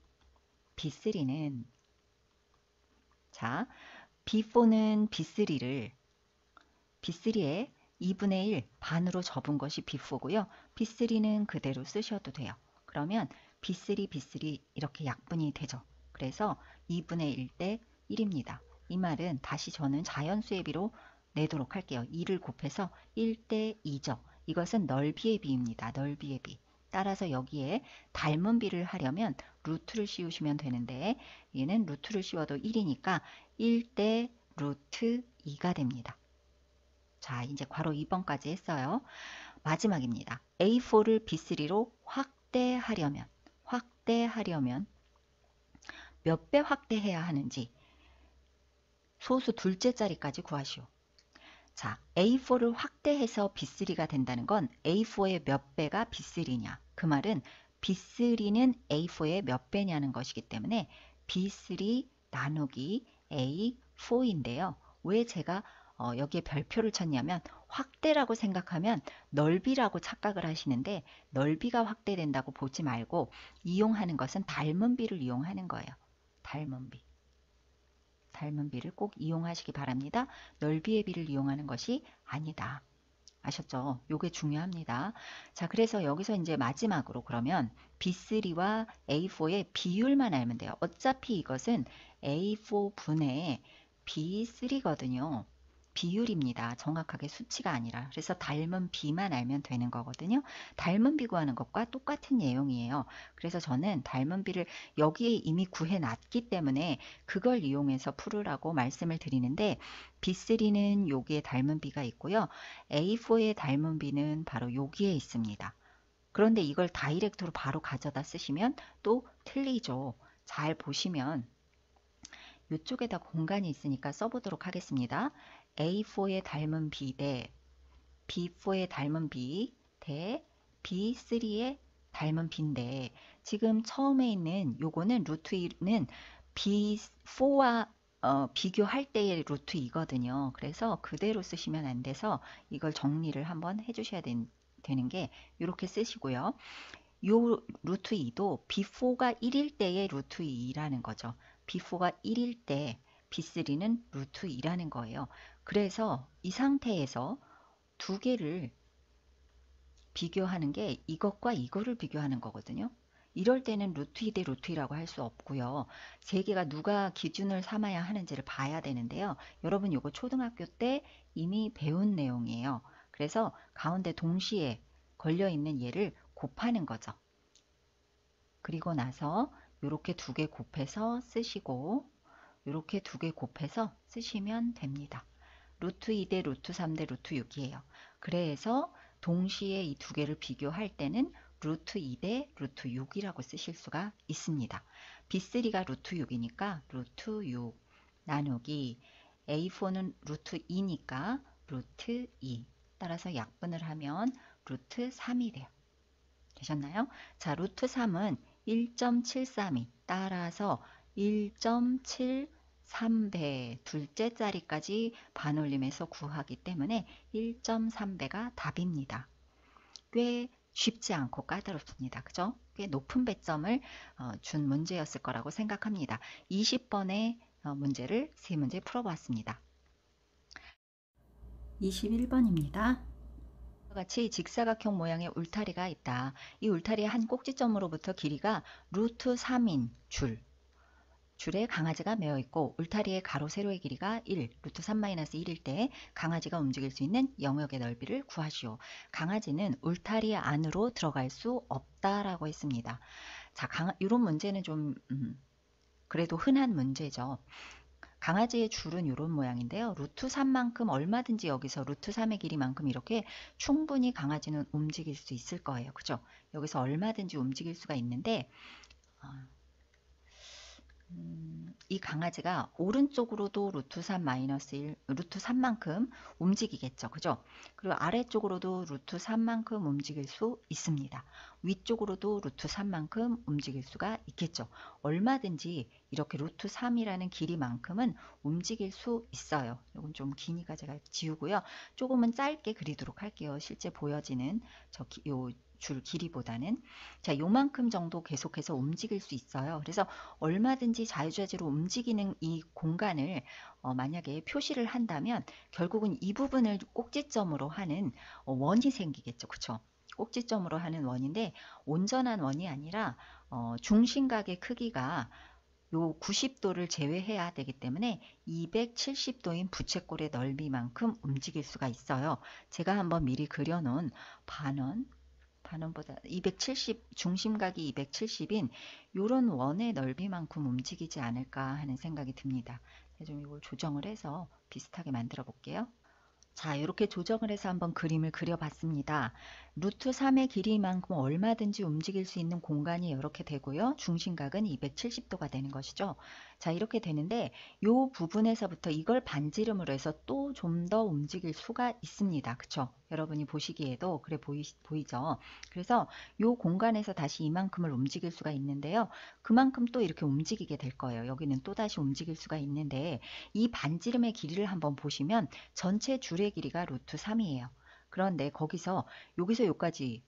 B3는 자, B4는 B3의 2분의 1 반으로 접은 것이 B4고요. B3는 그대로 쓰셔도 돼요. 그러면 B3 이렇게 약분이 되죠. 그래서 2분의 1 대 1입니다. 이 말은 다시 저는 자연수의 비로 내도록 할게요. 2를 곱해서 1대 2죠. 이것은 넓이의 비입니다. 넓이의 비. 따라서 여기에 닮은 비를 하려면 루트를 씌우시면 되는데 얘는 루트를 씌워도 1이니까 1대 루트 2가 됩니다. 자, 이제 괄호 2번까지 했어요. 마지막입니다. A4를 B3로 확대하려면 몇 배 확대해야 하는지 소수 둘째 자리까지 구하시오. 자, A4를 확대해서 B3가 된다는 건 A4의 몇 배가 B3냐. 그 말은 B3는 A4의 몇 배냐는 것이기 때문에 B3 나누기 A4인데요. 왜 제가 여기에 별표를 쳤냐면 확대라고 생각하면 넓이라고 착각을 하시는데 넓이가 확대된다고 보지 말고 이용하는 것은 닮은 비를 이용하는 거예요. 닮은 비를 꼭 이용하시기 바랍니다. 넓이의 비를 이용하는 것이 아니다. 아셨죠? 요게 중요합니다. 자, 그래서 여기서 이제 마지막으로 그러면 B3와 A4의 비율만 알면 돼요. 어차피 이것은 A4분의 B3거든요. 비율입니다. 정확하게 수치가 아니라. 그래서 닮은 비만 알면 되는 거거든요. 닮은 비 구하는 것과 똑같은 내용이에요. 그래서 저는 닮은 비를 여기에 이미 구해놨기 때문에 그걸 이용해서 풀으라고 말씀을 드리는데 B3는 여기에 닮은 비가 있고요. A4의 닮은 비는 바로 여기에 있습니다. 그런데 이걸 다이렉트로 바로 가져다 쓰시면 또 틀리죠. 잘 보시면 이쪽에다 공간이 있으니까 써보도록 하겠습니다. A4의 닮은 B 대 B4의 닮은 B 대 B3의 닮은 B인데 지금 처음에 있는 요거는 루트 1은 B4와 비교할 때의 루트 2거든요. 그래서 그대로 쓰시면 안 돼서 이걸 정리를 한번 해주셔야 되는 게 이렇게 쓰시고요. 요 루트 2도 B4가 1일 때의 루트 2라는 거죠. B4가 1일 때 B3는 루트 2라는 거예요. 그래서 이 상태에서 두 개를 비교하는 게 이것과 이거를 비교하는 거거든요. 이럴 때는 루트 2 대 루트 2라고 할 수 없고요. 세 개가 누가 기준을 삼아야 하는지를 봐야 되는데요. 여러분 이거 초등학교 때 이미 배운 내용이에요. 그래서 가운데 동시에 걸려있는 얘를 곱하는 거죠. 그리고 나서 이렇게 두 개 곱해서 쓰시고 이렇게 두 개 곱해서 쓰시면 됩니다. 루트 2 대 루트 3 대 루트 6이에요. 그래서 동시에 이 두 개를 비교할 때는 루트 2 대 루트 6이라고 쓰실 수가 있습니다. B3가 루트 6이니까 루트 6 나누기 A4는 루트 2니까 루트 2 따라서 약분을 하면 루트 3이 돼요. 되셨나요? 자, 루트 3은 1.732 따라서 1.73배 둘째 자리까지 반올림해서 구하기 때문에 1.3배가 답입니다. 꽤 쉽지 않고 까다롭습니다. 그죠? 꽤 높은 배점을 준 문제였을 거라고 생각합니다. 20번의 문제를 3문제 풀어봤습니다. 21번입니다. 같이 직사각형 모양의 울타리가 있다. 이 울타리의 한 꼭지점으로부터 길이가 루트 3인 줄에 강아지가 매어 있고 울타리의 가로 세로의 길이가 1, 루트 3-1일 때 강아지가 움직일 수 있는 영역의 넓이를 구하시오. 강아지는 울타리 안으로 들어갈 수 없다라고 했습니다. 자, 이런 문제는 좀 그래도 흔한 문제죠. 강아지의 줄은 이런 모양인데요. 루트 3만큼 얼마든지 여기서 루트 3의 길이만큼 이렇게 충분히 강아지는 움직일 수 있을 거예요. 그죠? 여기서 얼마든지 움직일 수가 있는데 이 강아지가 오른쪽으로도 루트 3-1, 루트 3만큼 움직이겠죠. 그죠? 그리고 아래쪽으로도 루트 3만큼 움직일 수 있습니다. 위쪽으로도 루트 3만큼 움직일 수가 있겠죠. 얼마든지 이렇게 루트 3이라는 길이만큼은 움직일 수 있어요. 이건 좀 기니까 제가 지우고요. 조금은 짧게 그리도록 할게요. 실제 보여지는 요 줄 길이보다는. 자, 요만큼 정도 계속해서 움직일 수 있어요. 그래서 얼마든지 자유자재로 움직이는 이 공간을 만약에 표시를 한다면 결국은 이 부분을 꼭지점으로 하는 원이 생기겠죠. 그쵸? 꼭지점으로 하는 원인데 온전한 원이 아니라 중심각의 크기가 요 90도를 제외해야 되기 때문에 270도인 부채꼴의 넓이만큼 움직일 수가 있어요. 제가 한번 미리 그려놓은 반원보다 270, 중심각이 270인 이런 원의 넓이만큼 움직이지 않을까 하는 생각이 듭니다. 좀 이걸 조정을 해서 비슷하게 만들어 볼게요. 자, 이렇게 조정을 해서 한번 그림을 그려봤습니다. 루트 3의 길이만큼 얼마든지 움직일 수 있는 공간이 이렇게 되고요. 중심각은 270도가 되는 것이죠. 자, 이렇게 되는데 이 부분에서부터 이걸 반지름으로 해서 또 좀 더 움직일 수가 있습니다. 그쵸? 여러분이 보시기에도 그래 보이죠? 그래서 이 공간에서 다시 이만큼을 움직일 수가 있는데요. 그만큼 또 이렇게 움직이게 될 거예요. 여기는 또 다시 움직일 수가 있는데 이 반지름의 길이를 한번 보시면 전체 줄의 길이가 루트 3이에요. 그런데 여기서 여기까지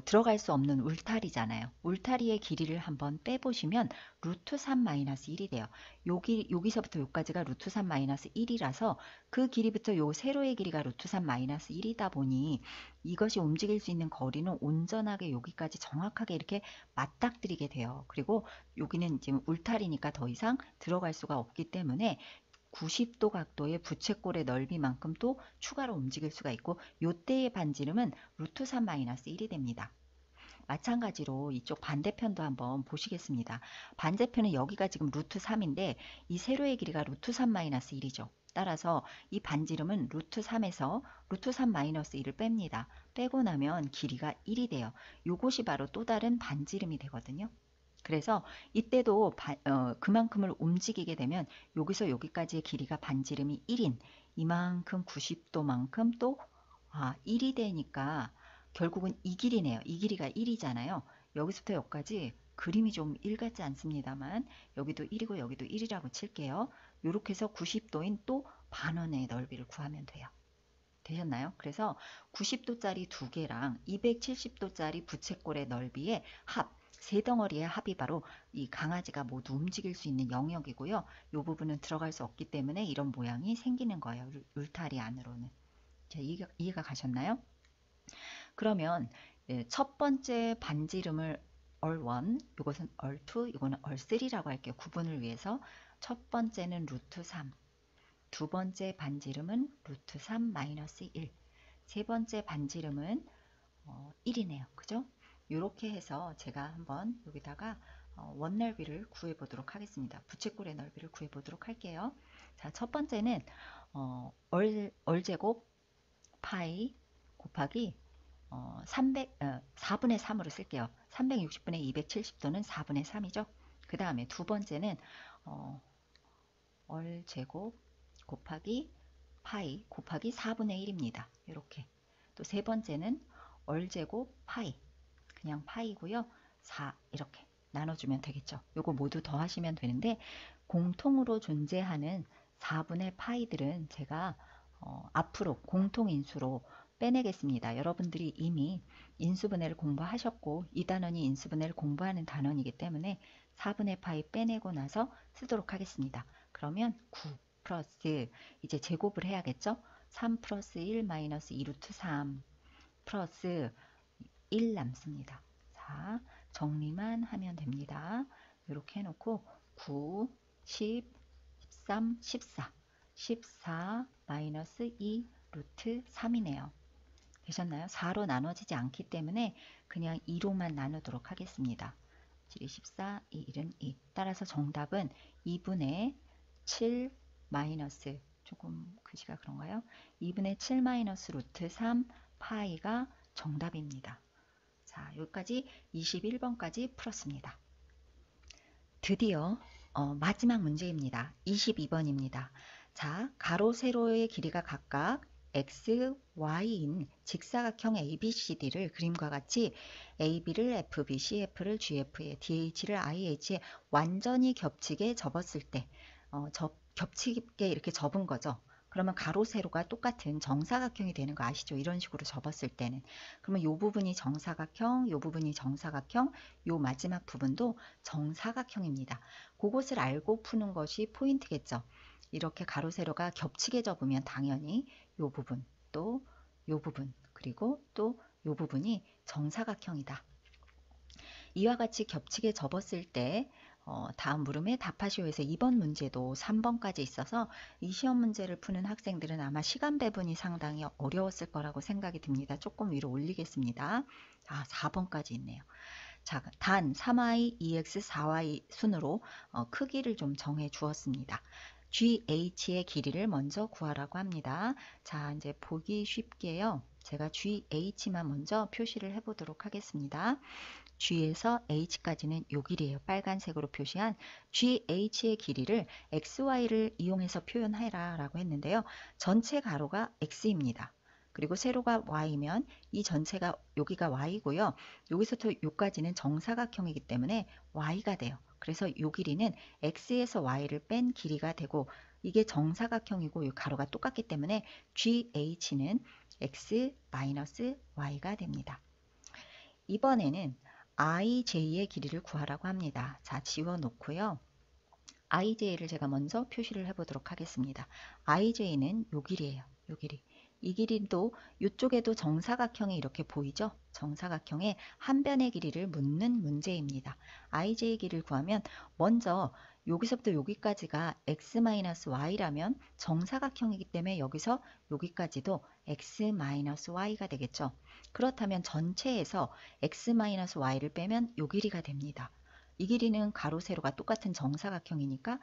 들어갈 수 없는 울타리잖아요. 울타리의 길이를 한번 빼보시면 루트 3-1이 돼요. 여기서부터 여기까지가 루트 3-1이라서 그 길이부터 요 세로의 길이가 루트 3-1이다 보니 이것이 움직일 수 있는 거리는 온전하게 여기까지 정확하게 이렇게 맞닥뜨리게 돼요. 그리고 여기는 지금 울타리니까 더 이상 들어갈 수가 없기 때문에 90도 각도의 부채꼴의 넓이만큼 또 추가로 움직일 수가 있고 요때의 반지름은 루트 3-1이 됩니다. 마찬가지로 이쪽 반대편도 한번 보시겠습니다. 반대편은 여기가 지금 루트 3인데 이 세로의 길이가 루트 3-1이죠. 따라서 이 반지름은 루트 3에서 루트 3-1을 뺍니다. 빼고 나면 길이가 1이 돼요. 요것이 바로 또 다른 반지름이 되거든요. 그래서 이때도 그만큼을 움직이게 되면 여기서 여기까지의 길이가 반지름이 1인 이만큼 90도만큼 또 1이 되니까 결국은 이 길이네요. 이 길이가 1이잖아요. 여기서부터 여기까지 그림이 좀 1 같지 않습니다만 여기도 1이고 여기도 1이라고 칠게요. 이렇게 해서 90도인 또 반원의 넓이를 구하면 돼요. 되셨나요? 그래서 90도짜리 두 개랑 270도짜리 부채꼴의 넓이의 세 덩어리의 합이 바로 이 강아지가 모두 움직일 수 있는 영역이고요. 이 부분은 들어갈 수 없기 때문에 이런 모양이 생기는 거예요. 울타리 안으로는. 자, 이해가 가셨나요? 그러면 첫 번째 반지름을 얼1, 이것은 얼2, 이거는 얼3라고 할게요. 구분을 위해서 첫 번째는 루트 3, 두 번째 반지름은 루트 3-1, 세 번째 반지름은 1이네요. 그죠? 이렇게 해서 제가 한번 여기다가 원 넓이를 구해 보도록 하겠습니다. 부채꼴의 넓이를 구해 보도록 할게요. 자, 첫 번째는 얼제곱 파이 곱하기 4분의 3으로 쓸게요. 360분의 270도는 4분의 3이죠. 그 다음에 두 번째는 얼제곱 곱하기 파이 곱하기 4분의 1입니다. 이렇게. 또 세 번째는 얼제곱 파이 그냥 파이고요. 4 이렇게 나눠주면 되겠죠. 요거 모두 더하시면 되는데 공통으로 존재하는 4분의 파이들은 제가 앞으로 공통인수로 빼내겠습니다. 여러분들이 이미 인수분해를 공부하셨고 이 단원이 인수분해를 공부하는 단원이기 때문에 4분의 파이 빼내고 나서 쓰도록 하겠습니다. 그러면 9 플러스 이제 제곱을 해야겠죠. 3 플러스 1 마이너스 2 루트 3 플러스 1 남습니다. 자, 정리만 하면 됩니다. 이렇게 해놓고 9, 10, 13, 14, 14 마이너스 2 루트 3이네요. 되셨나요? 4로 나눠지지 않기 때문에 그냥 2로만 나누도록 하겠습니다. 7이 14, 2, 1은 2. 따라서 정답은 2분의 7 마이너스 조금 글씨가 그런가요? 2분의 7 마이너스 루트 3 파이가 정답입니다. 자, 여기까지 21번까지 풀었습니다. 드디어 마지막 문제입니다. 22번입니다. 자, 가로 세로의 길이가 각각 x, y인 직사각형 ABCD를 그림과 같이 AB를 FB, CF를 GF에, DH를 IH에 완전히 겹치게 접었을 때 겹치게 이렇게 접은 거죠. 그러면 가로 세로가 똑같은 정사각형이 되는 거 아시죠? 이런 식으로 접었을 때는. 그러면 이 부분이 정사각형, 이 부분이 정사각형, 이 마지막 부분도 정사각형입니다. 그것을 알고 푸는 것이 포인트겠죠. 이렇게 가로 세로가 겹치게 접으면 당연히 이 부분, 또 이 부분, 그리고 또 이 부분이 정사각형이다. 이와 같이 겹치게 접었을 때 다음 물음에 답하시오에서 2번 문제도 3번까지 있어서 이 시험 문제를 푸는 학생들은 아마 시간 배분이 상당히 어려웠을 거라고 생각이 듭니다. 조금 위로 올리겠습니다. 4번까지 있네요. 자, 단 3y, 2x, 4y 순으로 크기를 좀 정해 주었습니다. GH의 길이를 먼저 구하라고 합니다. 자, 이제 보기 쉽게요. 제가 GH만 먼저 표시를 해보도록 하겠습니다. G에서 H까지는 요 길이에요. 빨간색으로 표시한 GH의 길이를 XY를 이용해서 표현해라 라고 했는데요. 전체 가로가 X입니다. 그리고 세로가 Y면 이 전체가 여기가 Y고요. 여기서부터 여기까지는 정사각형이기 때문에 Y가 돼요. 그래서 이 길이는 X에서 Y를 뺀 길이가 되고 이게 정사각형이고 이 가로가 똑같기 때문에 GH는 X-Y가 됩니다. 이번에는 IJ의 길이를 구하라고 합니다. 자, 지워놓고요. IJ를 제가 먼저 표시를 해보도록 하겠습니다. IJ는 요 길이에요. 요 길이. 이 길이도 이쪽에도 정사각형이 이렇게 보이죠? 정사각형의 한 변의 길이를 묻는 문제입니다. IJ의 길이를 구하면 먼저 여기서부터 여기까지가 x-y라면 정사각형이기 때문에 여기서 여기까지도 x-y가 되겠죠. 그렇다면 전체에서 x-y를 빼면 요 길이가 됩니다. 이 길이는 가로 세로가 똑같은 정사각형이니까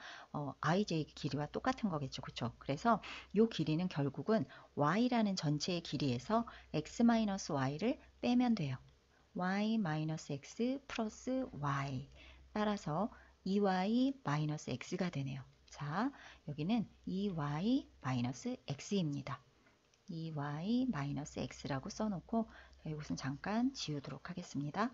IJ 길이와 똑같은 거겠죠. 그렇죠? 그래서 이 길이는 결국은 y라는 전체의 길이에서 x-y를 빼면 돼요. y-x 플러스 y 따라서 2y-x가 되네요. 자, 여기는 2y-x입니다. 2y-x라고 써놓고 이것은 잠깐 지우도록 하겠습니다.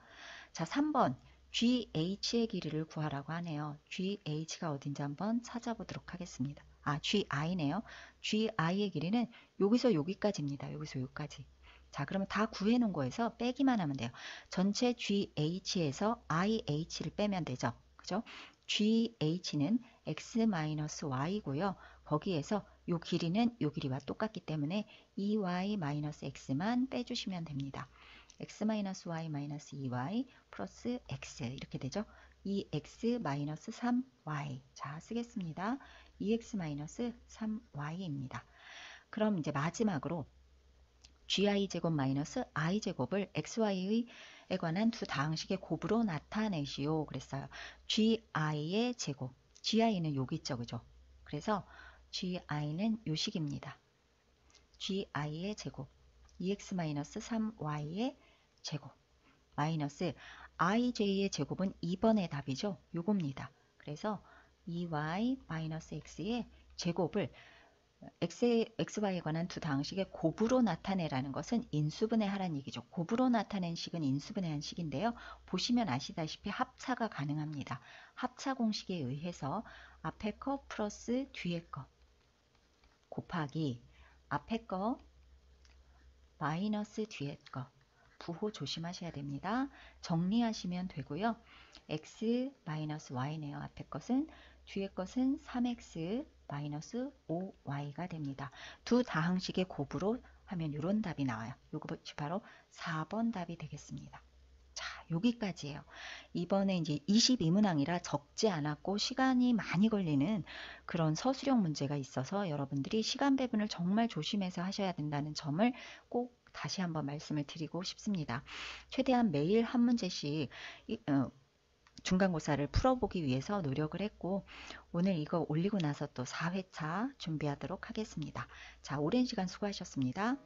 자, 3번 GH의 길이를 구하라고 하네요. GH가 어딘지 한번 찾아보도록 하겠습니다. GI네요. GI의 길이는 여기서 여기까지입니다. 여기서 여기까지. 자, 그러면 다 구해놓은 거에서 빼기만 하면 돼요. 전체 GH에서 IH를 빼면 되죠. 그죠? GH는 X-Y고요. 거기에서 요 길이는 요 길이와 똑같기 때문에 2y-x만 빼주시면 됩니다. x-y-2y 플러스 x 이렇게 되죠. 2x-3y 자 쓰겠습니다. 2x-3y입니다. 그럼 이제 마지막으로 gi제곱 마이너스 i제곱을 xy에 관한 두 다항식의 곱으로 나타내시오 그랬어요. gi의 제곱 gi는 여기 있죠. 그죠? 그래서 gi는 요 식입니다. gi의 제곱 2x-3y의 제곱 마이너스 ij의 제곱은 2번의 답이죠. 요겁니다. 그래서 2y-x의 제곱을 xy에 관한 두 다항식의 곱으로 나타내라는 것은 인수분해하라는 얘기죠. 곱으로 나타낸 식은 인수분해한 식인데요. 보시면 아시다시피 합차가 가능합니다. 합차 공식에 의해서 앞에 거 플러스 뒤에 거 곱하기 앞에 거 마이너스 뒤에 거 부호 조심하셔야 됩니다. 정리하시면 되고요. x 마이너스 y네요. 앞에 것은 뒤에 것은 3x 마이너스 5y가 됩니다. 두 다항식의 곱으로 하면 이런 답이 나와요. 이것이 바로 4번 답이 되겠습니다. 자, 여기까지예요. 이번에 이제 22문항이라 적지 않았고 시간이 많이 걸리는 그런 서술형 문제가 있어서 여러분들이 시간 배분을 정말 조심해서 하셔야 된다는 점을 꼭 다시 한번 말씀을 드리고 싶습니다. 최대한 매일 한 문제씩 중간고사를 풀어보기 위해서 노력을 했고 오늘 이거 올리고 나서 또 4회차 준비하도록 하겠습니다. 자, 오랜 시간 수고하셨습니다.